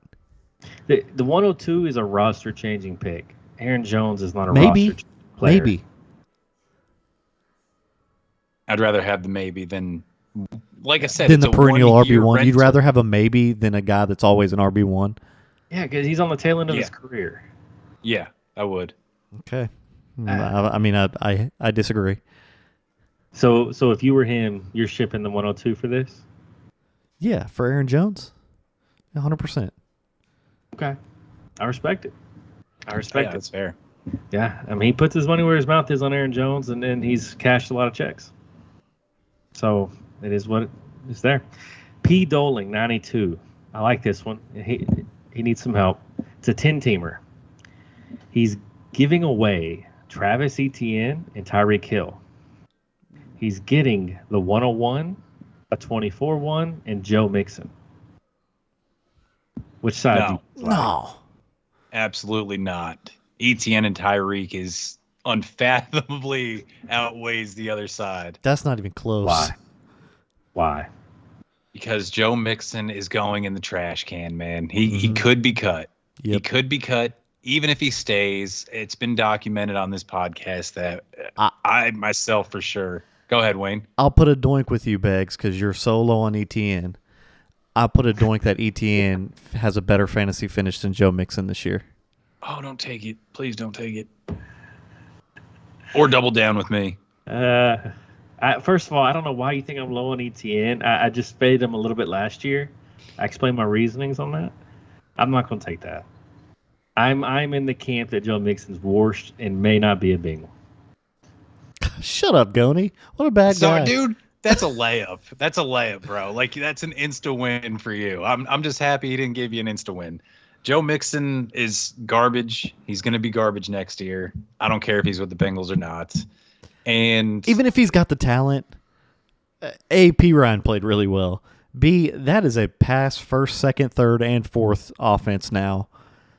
Speaker 3: The 102 is a roster changing pick. Aaron Jones is not a
Speaker 2: Maybe.
Speaker 3: roster player.
Speaker 2: Maybe.
Speaker 4: I'd rather have the maybe than, like I said,
Speaker 2: Than the
Speaker 4: it's a
Speaker 2: perennial
Speaker 4: 1 year
Speaker 2: RB1. You'd
Speaker 4: rental.
Speaker 2: rather have a maybe than a guy that's always an RB1.
Speaker 3: Yeah, because he's on the tail end of his career.
Speaker 4: Yeah, I would.
Speaker 2: Okay. I mean, I disagree.
Speaker 3: So if you were him, you're shipping the 102 for this?
Speaker 2: Yeah, for Aaron Jones, 100%.
Speaker 3: Okay. I respect it.
Speaker 4: Yeah, that's fair.
Speaker 3: Yeah, I mean, he puts his money where his mouth is on Aaron Jones, and then he's cashed a lot of checks. So it is what is there. P. Doling, 92. I like this one. He needs some help. It's a 10-teamer. He's giving away Travis Etienne and Tyreek Hill. He's getting the 101, a 24-1, and Joe Mixon. Which side do you like?
Speaker 2: No.
Speaker 4: Absolutely not. ETN and Tyreek is unfathomably outweighs the other side.
Speaker 2: That's not even close.
Speaker 3: Why?
Speaker 4: Because Joe Mixon is going in the trash can, man. He could be cut.
Speaker 2: Yep.
Speaker 4: He could be cut. Even if he stays, it's been documented on this podcast that I myself for sure. Go ahead, Wayne.
Speaker 2: I'll put a doink with you, Beggs, because you're so low on ETN. I put a doink that ETN has a better fantasy finish than Joe Mixon this year.
Speaker 4: Oh, don't take it. Please don't take it. Or double down with me.
Speaker 3: First of all, I don't know why you think I'm low on ETN. I just faded him a little bit last year. I explained my reasonings on that. I'm not going to take that. I'm in the camp that Joe Mixon's worst and may not be a Bengal.
Speaker 2: Shut up, Goni. What a bad guy.
Speaker 4: Dude, that's a layup. That's a layup, bro. Like, that's an insta win for you. I'm just happy he didn't give you an insta win. Joe Mixon is garbage. He's going to be garbage next year. I don't care if he's with the Bengals or not. And
Speaker 2: even if he's got the talent, A, P. Ryan played really well. B, that is a pass first, second, third, and fourth offense now.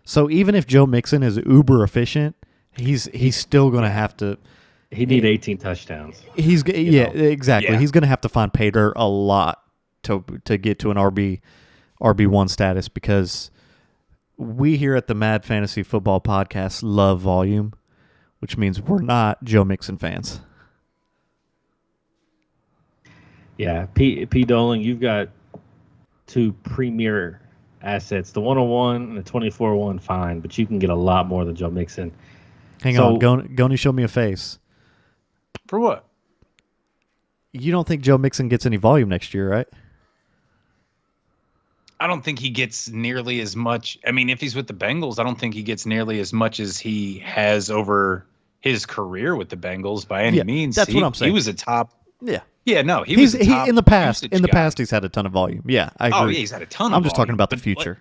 Speaker 2: So even if Joe Mixon is uber efficient, he's still going to have to.
Speaker 3: He need 18 touchdowns.
Speaker 2: Exactly. Yeah. He's going to have to find pay dirt a lot to get to an RB1 status, because we here at the Mad Fantasy Football Podcast love volume, which means we're not Joe Mixon fans.
Speaker 3: Yeah, P. Dolan, you've got two premier assets. The 101 and the 24-1, fine, but you can get a lot more than Joe Mixon.
Speaker 2: Hang on, Goni, show me a face.
Speaker 4: for what?
Speaker 2: You don't think Joe Mixon gets any volume next year, right?
Speaker 4: I don't think he gets nearly as much. I mean, if he's with the Bengals, I don't think he gets nearly as much as he has over his career with the Bengals by any means.
Speaker 2: That's what I'm saying.
Speaker 4: He was a top.
Speaker 2: Yeah.
Speaker 4: Yeah, no, he was a top
Speaker 2: in the past. In the
Speaker 4: guy.
Speaker 2: past, he's had a ton of volume. Yeah, I agree.
Speaker 4: Oh, yeah, he's had a ton of
Speaker 2: I'm just
Speaker 4: volume,
Speaker 2: talking about the
Speaker 4: but
Speaker 2: future.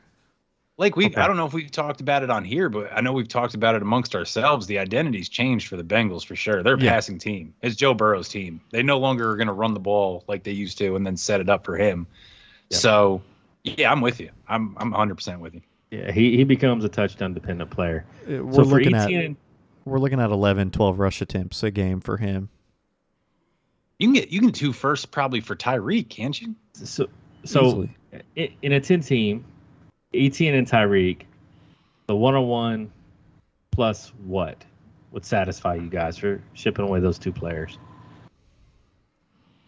Speaker 4: I don't know if we've talked about it on here, but I know we've talked about it amongst ourselves. The identity's changed for the Bengals for sure. They're a passing team. It's Joe Burrow's team. They no longer are going to run the ball like they used to and then set it up for him. Yeah. So, yeah, I'm with you. I'm 100% with you.
Speaker 3: Yeah, he becomes a touchdown dependent player.
Speaker 2: We're looking at 11, 12 rush attempts a game for him.
Speaker 4: You can get 2 firsts probably for Tyreek, can't you?
Speaker 3: So
Speaker 2: easily.
Speaker 3: In a 10 team, Etienne and Tyreek, the 101 plus what would satisfy you guys for shipping away those 2 players?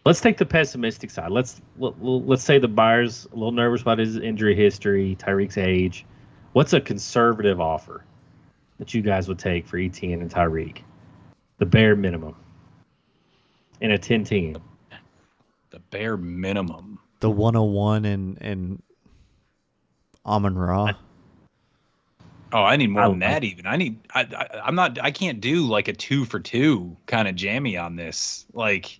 Speaker 3: Let's take the pessimistic side. Let's say the buyer's a little nervous about his injury history, Tyreek's age. What's a conservative offer that you guys would take for Etienne and Tyreek? The bare minimum in a 10 team.
Speaker 4: The bare minimum.
Speaker 2: The 101 and Amon-Ra.
Speaker 4: Oh, I need more than that. Even I can't do like a 2 for 2 kind of jammy on this. Like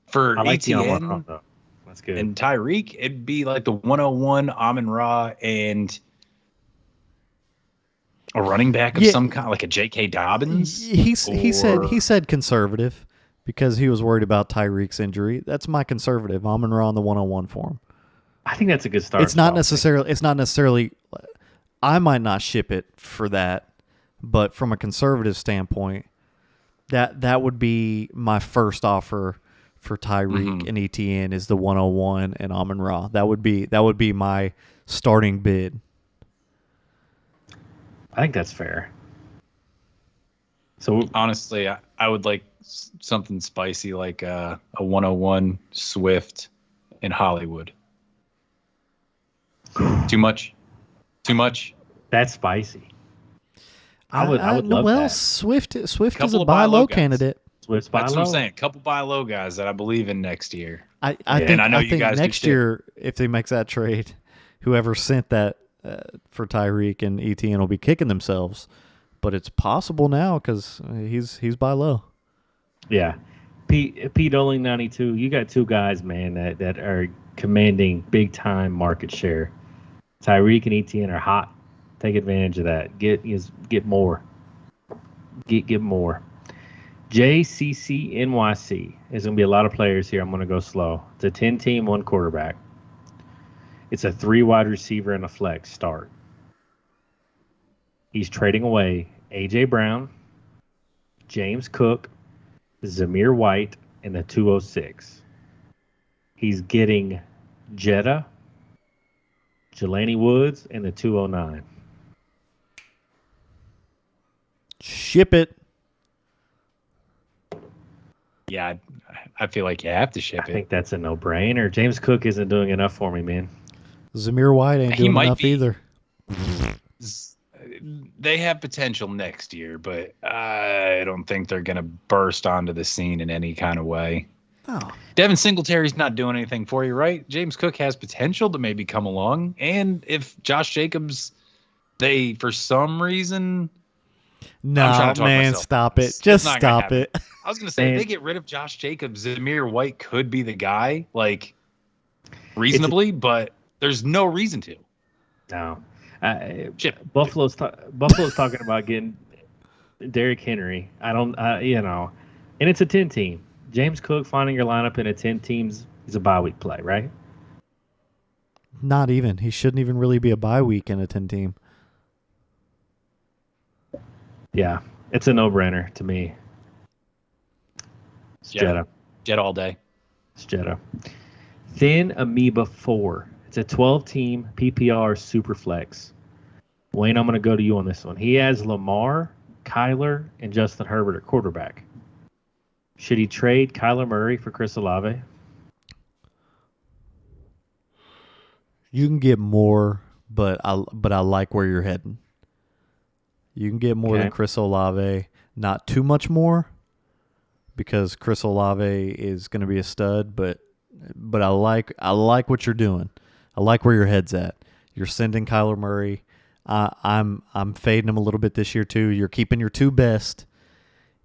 Speaker 4: for ETN,
Speaker 3: that's good.
Speaker 4: And Tyreek, it'd be like the 101 Amon-Ra and a running back of some kind, like a J.K. Dobbins.
Speaker 2: He said conservative because he was worried about Tyreek's injury. That's my conservative. Amon-Ra on the 101 for him.
Speaker 3: I think that's a good start.
Speaker 2: It's not necessarily. I might not ship it for that, but from a conservative standpoint, that would be my first offer for Tyreek and ETN is the 101 and Amon-Ra. That would be my starting bid.
Speaker 3: I think that's fair. So
Speaker 4: honestly, I would like something spicy like a 101 Swift in Hollywood. Too much.
Speaker 3: That's spicy. I would love that.
Speaker 2: Swift is a buy low candidate.
Speaker 3: Swift's buy
Speaker 4: That's
Speaker 3: low.
Speaker 4: what I'm saying. A couple buy low guys that I believe in next year.
Speaker 2: I think next year, if they make that trade, whoever sent that for Tyreek and ETN will be kicking themselves. But it's possible now because he's buy low.
Speaker 3: Yeah. Pete only 92. You got 2 guys, man, that are commanding big time market share. Tyreek and ETN are hot. Take advantage of that. Get more. Get more. JCC NYC. There's going to be a lot of players here. I'm going to go slow. It's a 10 team, 1 quarterback. It's a 3 wide receiver and a flex start. He's trading away A.J. Brown, James Cook, Zamir White, and the 206. He's getting Jetta, Jelani Woods, and the 209.
Speaker 2: Ship it.
Speaker 4: Yeah, I feel like you have to ship it.
Speaker 3: I think that's a no-brainer. James Cook isn't doing enough for me, man.
Speaker 2: Zamir White ain't
Speaker 4: He
Speaker 2: doing
Speaker 4: might
Speaker 2: enough
Speaker 4: be.
Speaker 2: either.
Speaker 4: They have potential next year, but I don't think they're going to burst onto the scene in any kind of way.
Speaker 2: Oh.
Speaker 4: Devin Singletary's not doing anything for you, right? James Cook has potential to maybe come along. And if Josh Jacobs, they, for some reason... I'm
Speaker 2: No,
Speaker 4: trying to talk
Speaker 2: man,
Speaker 4: myself.
Speaker 2: stop it.
Speaker 4: It's
Speaker 2: Just
Speaker 4: not gonna
Speaker 2: stop
Speaker 4: happen.
Speaker 2: it.
Speaker 4: I was going to say, if
Speaker 3: Man.
Speaker 4: they get rid of Josh Jacobs, Zamir White could be the guy, like, reasonably, but there's no reason to.
Speaker 3: No.
Speaker 4: Chip.
Speaker 3: Buffalo's talking about getting Derrick Henry. I don't, and it's a 10 team. James Cook finding your lineup in a 10 teams is a bye week play, right?
Speaker 2: Not even. He shouldn't even really be a bye week in a 10 team.
Speaker 3: Yeah, it's a no-brainer to me. It's Jetta.
Speaker 4: Jet all day.
Speaker 3: It's Jetta. Thin Amoeba 4. It's a 12-team PPR Superflex. Wayne, I'm going to go to you on this one. He has Lamar, Kyler, and Justin Herbert at quarterback. Should he trade Kyler Murray for Chris Olave?
Speaker 2: You can get more, but I like where you're heading. You can get more than Chris Olave, not too much more, because Chris Olave is going to be a stud. But I like what you're doing. I like where your head's at. You're sending Kyler Murray. I'm fading him a little bit this year too. You're keeping your two best,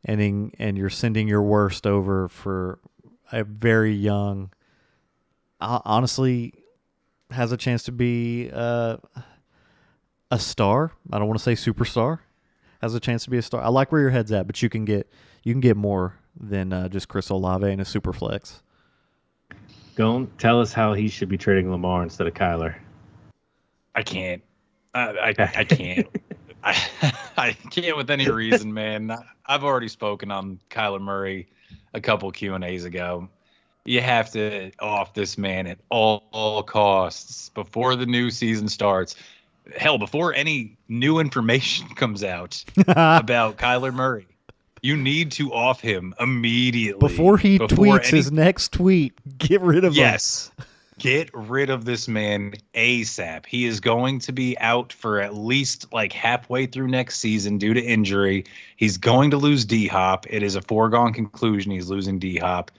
Speaker 2: and you're sending your worst over for a very young. Honestly, has a chance to be a star. I don't want to say superstar. Has a chance to be a star. I like where your head's at, but you can get more than just Chris Olave and a super flex.
Speaker 3: Go tell us how he should be trading Lamar instead of Kyler.
Speaker 4: I can't. I can't. I can't with any reason, man. I've already spoken on Kyler Murray a couple Q&As ago. You have to off this man at all costs before the new season starts. Hell, before any new information comes out about Kyler Murray. You need to off him immediately.
Speaker 2: Before he tweets his next tweet, get rid of him.
Speaker 4: Yes. Get rid of this man ASAP. He is going to be out for at least like halfway through next season due to injury. He's going to lose D-Hop. It is a foregone conclusion he's losing D-Hop.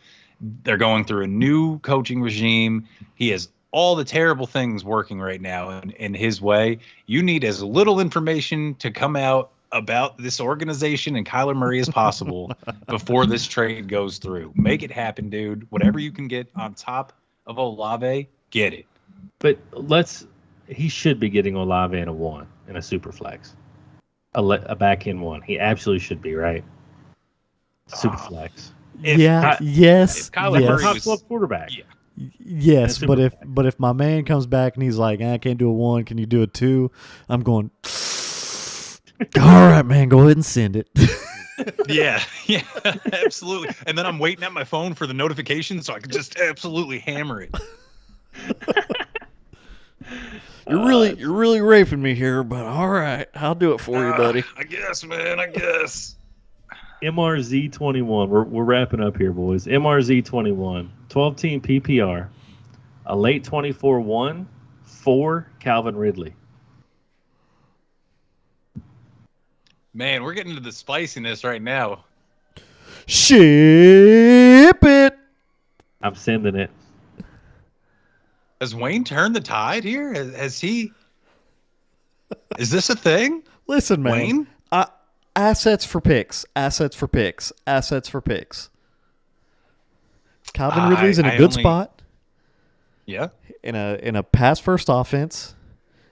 Speaker 4: They're going through a new coaching regime. He has all the terrible things working right now in his way. You need as little information to come out about this organization and Kyler Murray as possible before this trade goes through. Make it happen, dude. Whatever you can get on top of Olave, get it.
Speaker 3: But he should be getting Olave in a 1 in a super flex. A back end 1. He absolutely should be, right? Super flex.
Speaker 2: Yes.
Speaker 4: If Kyler Murray
Speaker 3: top
Speaker 4: was
Speaker 3: 12 quarterback.
Speaker 4: Yeah.
Speaker 2: Yes, but if my man comes back and he's like, I can't do a 1, can you do a 2? I'm going, all right, man, go ahead and send it.
Speaker 4: Yeah, absolutely. And then I'm waiting at my phone for the notification so I can just absolutely hammer it.
Speaker 2: You're really raping me here, but all right, I'll do it for you, buddy.
Speaker 4: I guess, man. I guess.
Speaker 3: MRZ21. We're wrapping up here, boys. MRZ21. 12-team PPR. A late 24-1 for Calvin Ridley.
Speaker 4: Man, we're getting into the spiciness right now.
Speaker 2: Ship it.
Speaker 3: I'm sending it.
Speaker 4: Has Wayne turned the tide here? Has he? Is this a thing?
Speaker 2: Listen, man.
Speaker 4: Wayne?
Speaker 2: Assets for picks. Calvin Ridley's in a good spot.
Speaker 4: Yeah.
Speaker 2: In a pass first offense.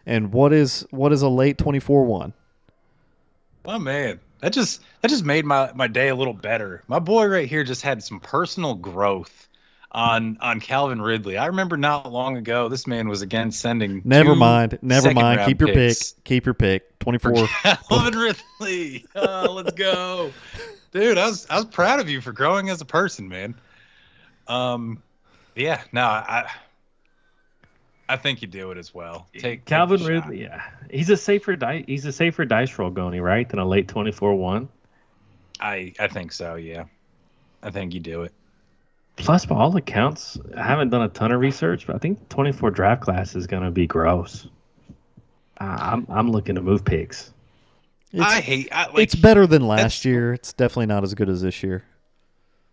Speaker 2: And what is a late 24-1?
Speaker 4: Oh man. That just made my day a little better. My boy right here just had some personal growth on Calvin Ridley. I remember not long ago this man was again sending
Speaker 2: Never mind.
Speaker 4: second-round
Speaker 2: Keep your
Speaker 4: picks
Speaker 2: pick. 24.
Speaker 4: Calvin Ridley. Let's go. Dude, I was proud of you for growing as a person, man. Yeah, no, I think you do it as well. Take
Speaker 3: Calvin Ridley, yeah. He's a safer dice roll, Goni, right? Than a late 24-1.
Speaker 4: I think so, yeah. I think you do it.
Speaker 3: Plus, by all accounts, I haven't done a ton of research, but I think the 24 draft class is going to be gross. I'm looking to move picks.
Speaker 2: It's better than last year. It's definitely not as good as this year.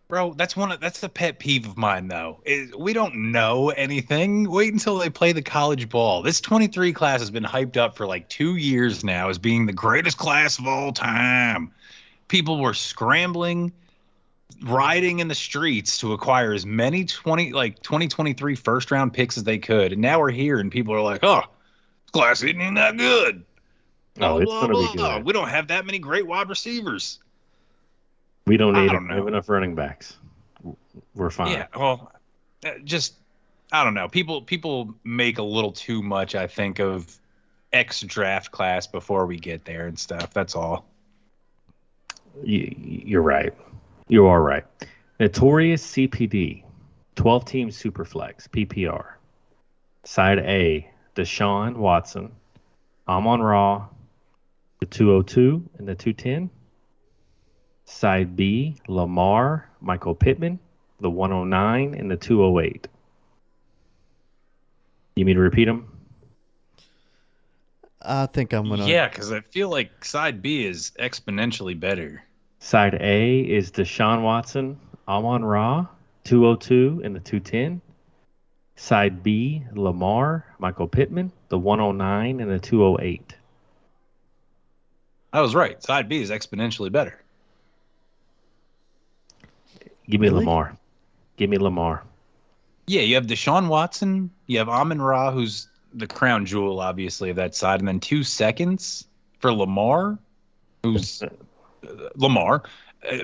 Speaker 4: Bro, that's the pet peeve of mine though. We don't know anything. Wait until they play the college ball. This 23 class has been hyped up for like 2 years now as being the greatest class of all time. People were scrambling, riding in the streets to acquire as many 2023 first round picks as they could. And now we're here and people are like, "Oh, this class isn't even that good."
Speaker 3: Oh,
Speaker 4: Blah
Speaker 3: it's
Speaker 4: blah
Speaker 3: going to be
Speaker 4: blah.
Speaker 3: good.
Speaker 4: We don't have that many great wide receivers.
Speaker 3: We don't
Speaker 4: I
Speaker 3: need
Speaker 4: don't know.
Speaker 3: enough running backs. We're fine.
Speaker 4: Yeah, well, just I don't know. People make a little too much, I think, of X draft class before we get there and stuff. That's all.
Speaker 3: You're right. You are right. Notorious CPD, 12-team Superflex, PPR. Side A, Deshaun Watson, Amon Ra, the 202 and the 210. Side B, Lamar, Michael Pittman, the 109 and the 208. You mean to repeat them?
Speaker 2: I think I'm gonna.
Speaker 4: Yeah, because I feel like side B is exponentially better.
Speaker 3: Side A is Deshaun Watson, Amon Ra, 202 and the 210. Side B, Lamar, Michael Pittman, the 109 and the 208.
Speaker 4: I was right. Side B is exponentially better.
Speaker 3: Give me
Speaker 2: Really?
Speaker 3: Lamar. Give me Lamar.
Speaker 4: Yeah, you have Deshaun Watson. You have Amon Ra, who's the crown jewel, obviously, of that side. And then 2 seconds for Lamar, who's Lamar.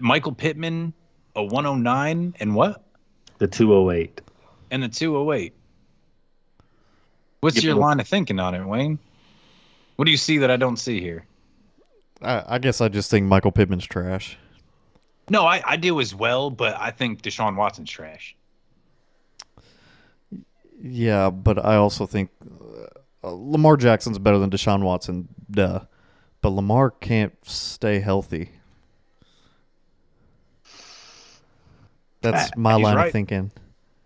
Speaker 4: Michael Pittman, a 109, and what?
Speaker 3: The 208.
Speaker 4: And the 208. What's
Speaker 3: Give
Speaker 4: your
Speaker 3: me-
Speaker 4: line of thinking on it, Wayne? What do you see that I don't see here?
Speaker 2: I guess I just think Michael Pittman's trash.
Speaker 4: No, I do as well, but I think Deshaun Watson's trash.
Speaker 2: Yeah, but I also think Lamar Jackson's better than Deshaun Watson. Duh. But Lamar can't stay healthy. That's my
Speaker 4: He's
Speaker 2: line
Speaker 4: right.
Speaker 2: of thinking.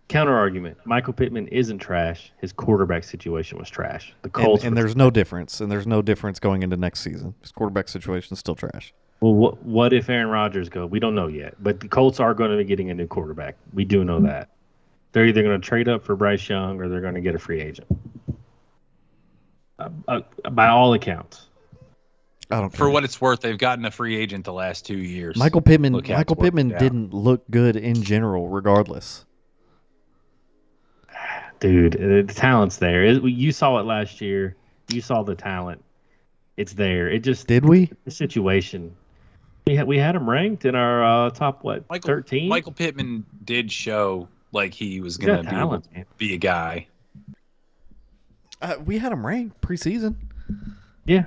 Speaker 3: Counter argument. Michael Pittman isn't trash. His quarterback situation was trash. The Colts
Speaker 2: And
Speaker 3: were
Speaker 2: there's no difference. And there's no difference going into next season. His quarterback situation is still trash.
Speaker 3: Well, what if Aaron Rodgers go? We don't know yet. But the Colts are going to be getting a new quarterback. We do know that. They're either going to trade up for Bryce Young or they're going to get a free agent. By all accounts.
Speaker 2: I don't care.
Speaker 4: For what it's worth, they've gotten a free agent the last 2 years.
Speaker 2: Michael Pittman
Speaker 4: Look how it's worked out.
Speaker 2: didn't look good in general regardless.
Speaker 3: Dude, the talent's there. You saw it last year. You saw the talent. It's there. It just
Speaker 2: Did we?
Speaker 3: the situation. We had him ranked in our top 13.
Speaker 4: Michael Pittman did show like he was
Speaker 3: He's
Speaker 4: going
Speaker 3: got
Speaker 4: to
Speaker 3: talent, man.
Speaker 4: be a guy.
Speaker 2: We had him ranked preseason.
Speaker 3: Yeah,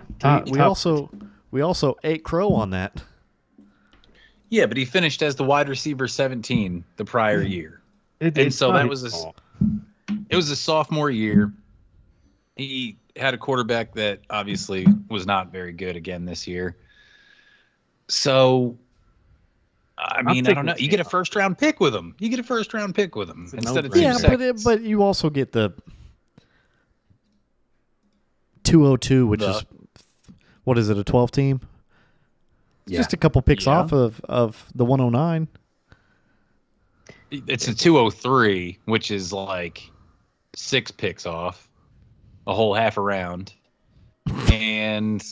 Speaker 2: We also ate crow on that.
Speaker 4: Yeah, but he finished as the wide receiver 17 the prior year.
Speaker 3: It
Speaker 4: was it was a sophomore year. He had a quarterback that obviously was not very good again this year. So, I mean, I don't know. You get a first round pick with him. Instead of 2 seconds.
Speaker 2: but you also get the 202, which is what is it, a 12 team?
Speaker 3: Yeah.
Speaker 2: Just a couple picks
Speaker 4: Yeah.
Speaker 2: off of the 109.
Speaker 4: It's a 203, which is like 6 picks off, a whole half a round, and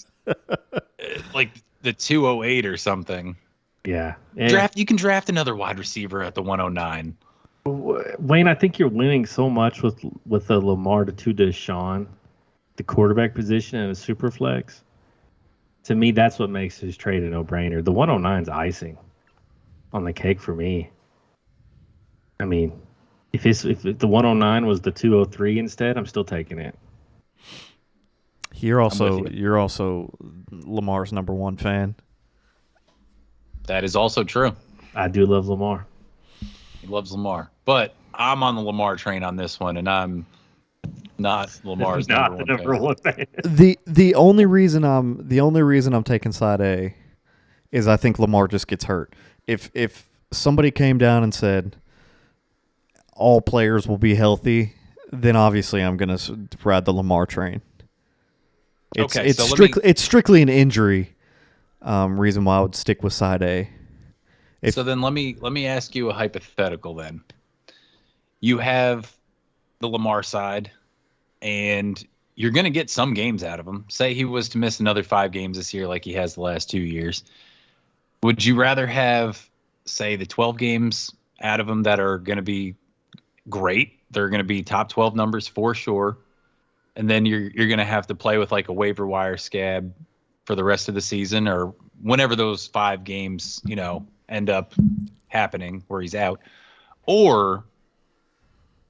Speaker 4: like the 208 or something.
Speaker 3: Yeah.
Speaker 4: You can draft another wide receiver at the 109.
Speaker 3: Wayne, I think you're winning so much with the Lamar to Deshaun, the quarterback position and a super flex. To me, that's what makes his trade a no-brainer. The 109's icing on the cake for me. I mean, if the 109 was the 203 instead, I'm still taking it.
Speaker 2: You're also
Speaker 4: with
Speaker 2: Lamar's number one fan.
Speaker 4: That is also true.
Speaker 3: I do love Lamar.
Speaker 4: He loves Lamar, but I'm on the Lamar train on this one, and I'm not Lamar's
Speaker 3: Not
Speaker 4: number
Speaker 3: the number
Speaker 4: one fan.
Speaker 3: one fan.
Speaker 2: The only reason I'm taking side A is I think Lamar just gets hurt. If somebody came down and said, all players will be healthy, then obviously I'm going to ride the Lamar train. It's strictly an injury reason why I would stick with side A.
Speaker 4: So then let me ask you a hypothetical then. You have the Lamar side, and you're going to get some games out of him. Say he was to miss another 5 games this year like he has the last 2 years. Would you rather have, say, the 12 games out of him that are going to be great? They're going to be top 12 numbers for sure. And then you're going to have to play with like a waiver wire scab for the rest of the season, or whenever those 5 games, end up happening where he's out. Or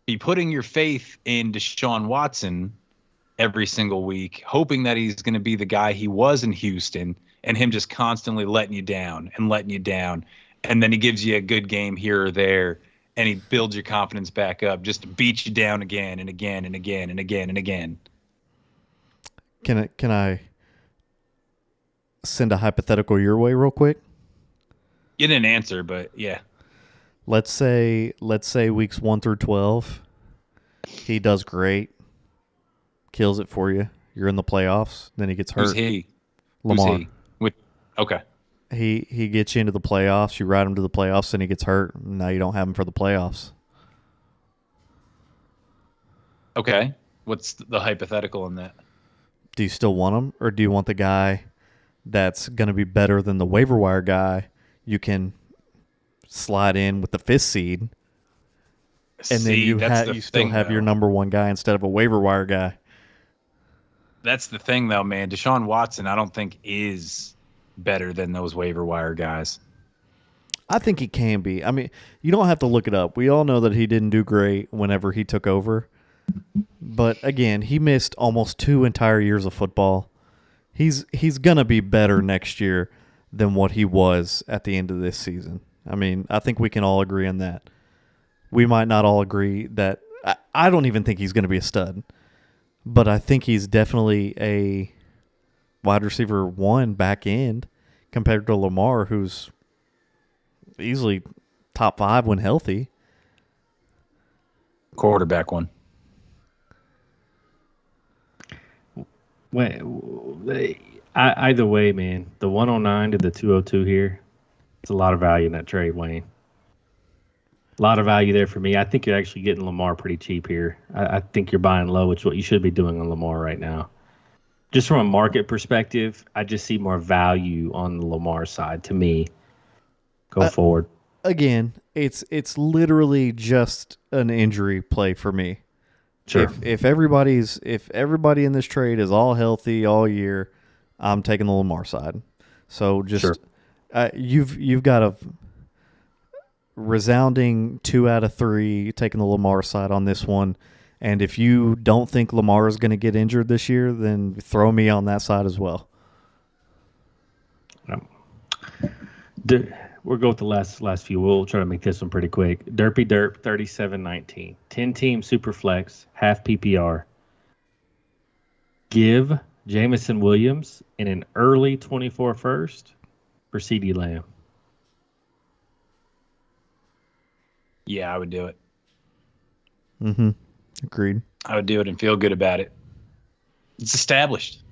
Speaker 4: be putting your faith in Deshaun Watson every single week, hoping that he's going to be the guy he was in Houston, and him just constantly letting you down. And then he gives you a good game here or there, and he builds your confidence back up just to beat you down again and again and again and again and again.
Speaker 2: Can I send a hypothetical your way real quick?
Speaker 4: You didn't answer, but yeah.
Speaker 2: Let's say weeks 1 through 12, he does great, kills it for you. You're in the playoffs. Then he gets hurt.
Speaker 4: Who's he?
Speaker 2: Lamar.
Speaker 4: Who's he? Okay.
Speaker 2: He gets you into the playoffs. You ride him to the playoffs, and he gets hurt. Now you don't have him for the playoffs.
Speaker 4: Okay. What's the hypothetical in that?
Speaker 2: Do you still want him, or do you want the guy that's going to be better than the waiver wire guy? You can slide in with the 5th seed, and then you still have your number 1 guy instead of a waiver wire guy.
Speaker 4: That's the thing, though, man. Deshaun Watson, I don't think is better than those waiver wire guys.
Speaker 2: I think he can be. I mean, you don't have to look it up. We all know that he didn't do great whenever he took over. But again, he missed almost 2 entire years of football. He's going to be better next year than what he was at the end of this season. I mean, I think we can all agree on that. We might not all agree that I don't even think he's going to be a stud, but I think he's definitely a wide receiver 1 back end compared to Lamar, who's easily top 5 when healthy.
Speaker 4: Quarterback 1.
Speaker 3: Either way, man, the 109 to the 202 here, it's a lot of value in that trade, Wayne. A lot of value there for me. I think you're actually getting Lamar pretty cheap here. I think you're buying low, which is what you should be doing on Lamar right now. Just from a market perspective, I just see more value on the Lamar side to me. Go forward.
Speaker 2: Again, it's literally just an injury play for me.
Speaker 3: Sure.
Speaker 2: If everybody in this trade is all healthy all year, I'm taking the Lamar side. So just
Speaker 3: sure.
Speaker 2: You've got a resounding 2 out of 3 taking the Lamar side on this one. And if you don't think Lamar is going to get injured this year, then throw me on that side as well.
Speaker 3: We'll go with the last few. We'll try to make this one pretty quick. Derpy Derp 37-19. 10-team super flex, half PPR. Give Jamison Williams in an early 24 first for CeeDee Lamb.
Speaker 4: Yeah, I would do it.
Speaker 2: Mm-hmm. Agreed.
Speaker 4: I would do it and feel good about it. It's established.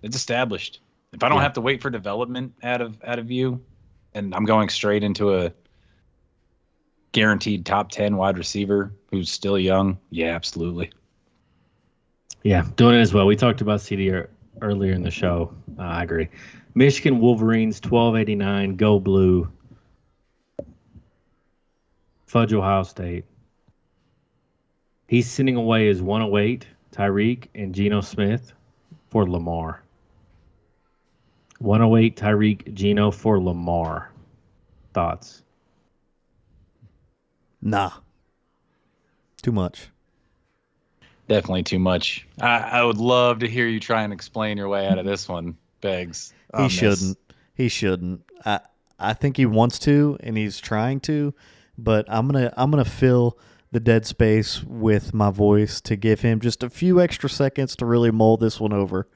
Speaker 4: If I don't have to wait for development out of you, and I'm going straight into a guaranteed top 10 wide receiver who's still young, yeah, absolutely.
Speaker 3: Yeah, doing it as well. We talked about CD earlier in the show. I agree. Michigan Wolverines 1289. Go Blue. Fudge Ohio State. He's sending away his 108, Tyreek, and Geno Smith for Lamar. 108, Tyreek, Geno for Lamar. Thoughts?
Speaker 2: Nah. Too much.
Speaker 4: Definitely too much. I would love to hear you try and explain your way out of this one, Beggs.
Speaker 2: He shouldn't. He shouldn't. I think he wants to, and he's trying to, but I'm gonna fill the dead space with my voice to give him just a few extra seconds to really mull this one over.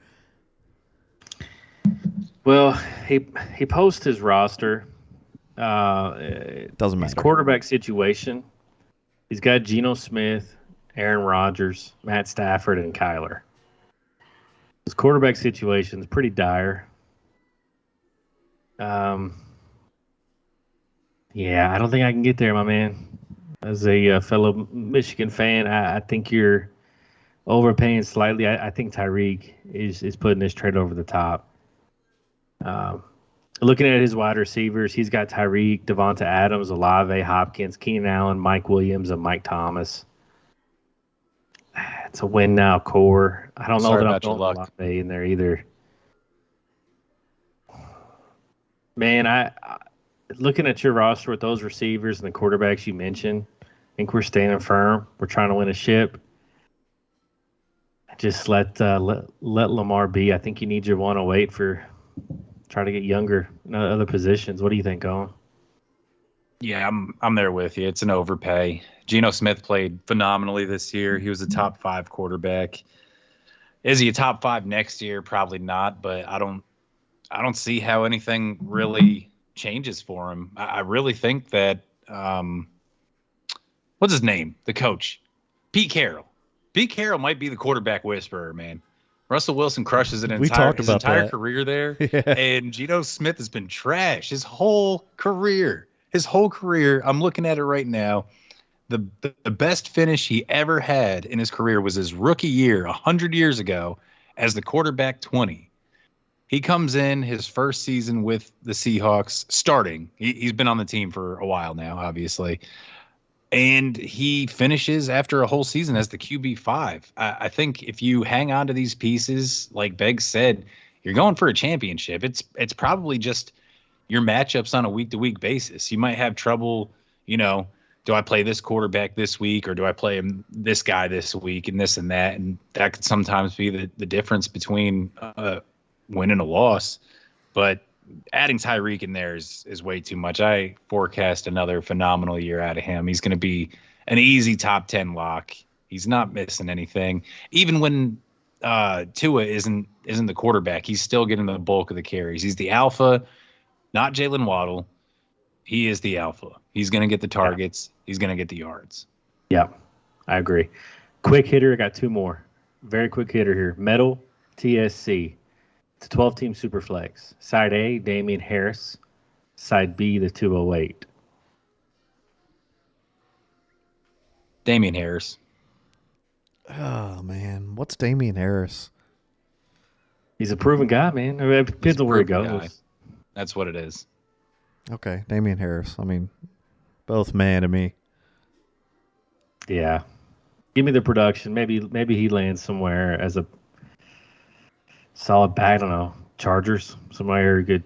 Speaker 3: Well, he posts his roster.
Speaker 2: Doesn't matter.
Speaker 3: His quarterback situation He's got Geno Smith, Aaron Rodgers, Matt Stafford, and Kyler. His quarterback situation is pretty dire. Yeah, I don't think I can get there, my man. As a fellow Michigan fan, I think you're overpaying slightly. I think Tyreek is putting this trade over the top. Looking at his wide receivers, he's got Tyreek, Devonta Adams, Olave, Hopkins, Keenan Allen, Mike Williams, and Mike Thomas. It's a win now, core. I don't know
Speaker 4: Sorry
Speaker 3: that I'm
Speaker 4: about your
Speaker 3: throwing
Speaker 4: luck.
Speaker 3: Olave in there either. Man, I looking at your roster with those receivers and the quarterbacks you mentioned, I think we're standing firm. We're trying to win a ship. Just let Lamar be. I think you need your 108 for trying to get younger in other positions. What do you think, Owen?
Speaker 4: Yeah, I'm there with you. It's an overpay. Geno Smith played phenomenally this year. He was a top 5 quarterback. Is he a top 5 next year? Probably not, but I don't see how anything really changes for him. I really think that what's his name? The coach, Pete Carroll. Pete Carroll might be the quarterback whisperer, man. Russell Wilson crushes his
Speaker 2: We talked about
Speaker 4: entire
Speaker 2: that.
Speaker 4: career there,
Speaker 2: Yeah.
Speaker 4: and Geno Smith has been trash his whole career. I'm looking at it right now. The best finish he ever had in his career was his rookie year 100 years ago as the quarterback 20. He comes in his first season with the Seahawks starting. He's been on the team for a while now, obviously. And he finishes after a whole season as the QB5. I think if you hang on to these pieces, like Begg said, you're going for a championship. It's probably just your matchups on a week-to-week basis. You might have trouble, do I play this quarterback this week or do I play this guy this week and this and that? And that could sometimes be the difference between win and a loss. But adding Tyreek in there is way too much. I forecast another phenomenal year out of him. He's going to be an easy top 10 lock. He's not missing anything. Even when Tua isn't the quarterback, he's still getting the bulk of the carries. He's the alpha, not Jalen Waddle. He is the alpha. He's going to get the targets. Yeah. He's going to get the yards.
Speaker 3: Yeah, I agree. Quick hitter. I got 2 more. Very quick hitter here. Metal TSC. It's a 12-team Superflex. Side A, Damian Harris. Side B, the 208.
Speaker 4: Damian Harris.
Speaker 2: Oh, man. What's Damian Harris?
Speaker 3: He's a proven guy, man. It depends on where he goes.
Speaker 4: Guy. That's what it is.
Speaker 2: Okay, Damian Harris. I mean, both man to me.
Speaker 3: Yeah. Give me the production. Maybe he lands somewhere as a solid back. I don't know. Chargers. Somewhere who could,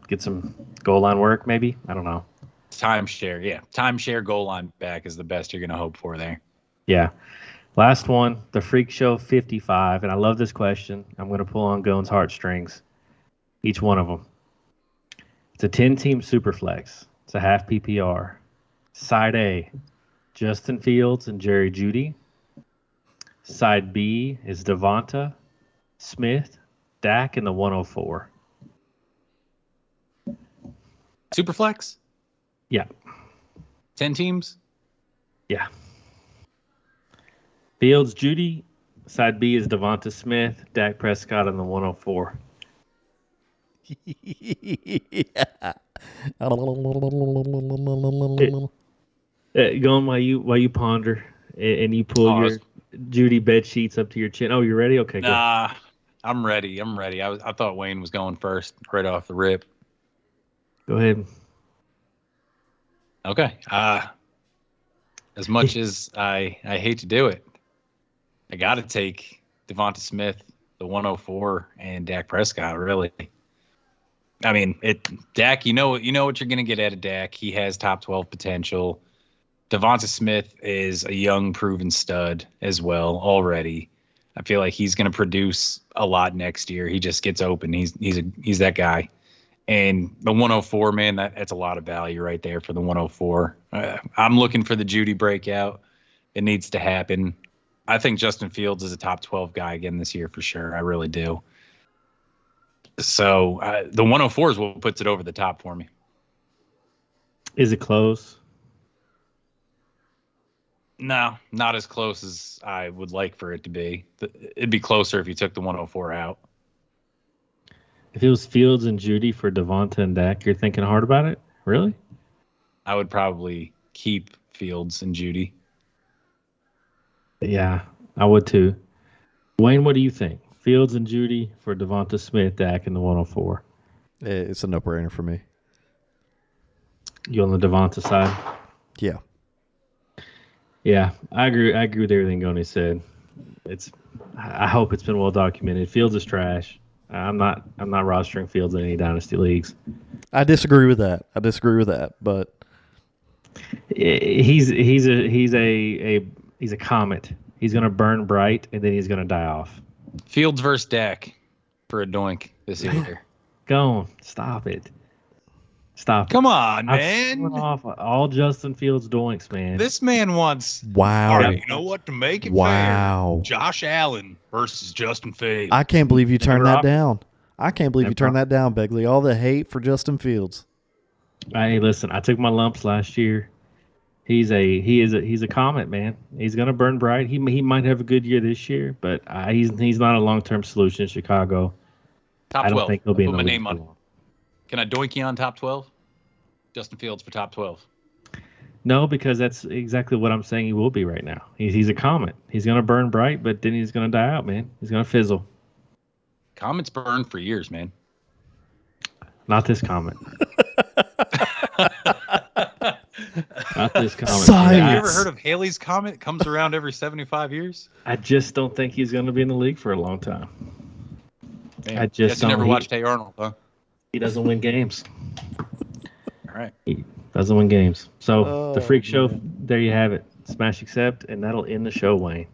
Speaker 3: get some goal line work maybe. I don't know.
Speaker 4: Timeshare. Yeah. Timeshare goal line back is the best you're going to hope for there.
Speaker 3: Yeah. Last one, the Freak Show 55. And I love this question. I'm going to pull on Gone's heartstrings. Each one of them. It's a 10-team Superflex. It's a half PPR. Side A, Justin Fields and Jerry Jeudy. Side B is Devonta Smith, Dak, and the 104.
Speaker 4: Superflex?
Speaker 3: Yeah.
Speaker 4: 10 teams?
Speaker 3: Yeah. Fields, Jeudy. Side B is Devonta Smith, Dak Prescott, and the 104. Going while you ponder and you pull your Judy bed sheets up to your chin. Oh, you ready? Okay,
Speaker 4: nah, go. I'm ready. I thought Wayne was going first right off the rip.
Speaker 3: Go ahead.
Speaker 4: Okay. As much as I hate to do it, I got to take Devonta Smith, the 104, and Dak Prescott, really. I mean, Dak, you know what you're going to get out of Dak. He has top 12 potential. Devonta Smith is a young, proven stud as well already. I feel like he's going to produce a lot next year. He just gets open. He's that guy. And the 104, man, that's a lot of value right there for the 104. I'm looking for the Jeudy breakout. It needs to happen. I think Justin Fields is a top 12 guy again this year for sure. I really do. So the 104 is what puts it over the top for me.
Speaker 3: Is it close?
Speaker 4: No, not as close as I would like for it to be. It'd be closer if you took the 104 out.
Speaker 3: If it was Fields and Judy for Devonta and Dak, you're thinking hard about it? Really?
Speaker 4: I would probably keep Fields and Judy.
Speaker 3: Yeah, I would too. Wayne, what do you think? Fields and Judy for Devonta Smith, Dak, and the 104.
Speaker 2: It's a no-brainer for me.
Speaker 3: You on the Devonta side?
Speaker 2: Yeah.
Speaker 3: Yeah, I agree. I agree with everything Goni said. I hope it's been well documented. Fields is trash. I'm not rostering Fields in any dynasty leagues.
Speaker 2: I disagree with that. But
Speaker 3: He's a comet. He's gonna burn bright and then he's gonna die off.
Speaker 4: Fields versus Dak for a doink this year.
Speaker 3: Go on, stop it. Stop.
Speaker 4: Come on,
Speaker 3: I'm
Speaker 4: man.
Speaker 3: off all Justin Fields doinks, man.
Speaker 4: This man wants.
Speaker 2: wow.
Speaker 4: All right, you know what? To make it
Speaker 2: Wow.
Speaker 4: fair, Josh Allen versus Justin Fields.
Speaker 2: I can't believe you turned
Speaker 3: Never
Speaker 2: that
Speaker 3: op-
Speaker 2: down. I can't believe you turned that down, Begley. All the hate for Justin Fields.
Speaker 3: Hey, listen, I took my lumps last year. He's a comet, man. He's gonna burn bright. He might have a good year this year, but he's not a long-term solution in Chicago.
Speaker 4: Top
Speaker 3: I don't
Speaker 4: 12.
Speaker 3: think he'll be in
Speaker 4: Put
Speaker 3: the
Speaker 4: my
Speaker 3: league
Speaker 4: name
Speaker 3: for
Speaker 4: on.
Speaker 3: long.
Speaker 4: Can I doink you on top 12? Justin Fields for top 12.
Speaker 3: No, because that's exactly what I'm saying he will be right now. He's a comet. He's gonna burn bright, but then he's gonna die out, man. He's gonna fizzle.
Speaker 4: Comets burned for years, man.
Speaker 3: Not this comet. Not this comet.
Speaker 2: Science.
Speaker 4: Have you ever heard of Haley's Comet? It comes around every 75 years.
Speaker 3: I just don't think he's gonna be in the league for a long time.
Speaker 4: Man,
Speaker 3: I just
Speaker 4: guess you never
Speaker 3: don't-
Speaker 4: watched Hey Arnold, huh?
Speaker 3: He doesn't win games.
Speaker 4: All right.
Speaker 3: He doesn't win games. So the
Speaker 2: Oh,
Speaker 3: freak show,
Speaker 2: man.
Speaker 3: there you have it. Smash accept, and that'll end the show, Wayne.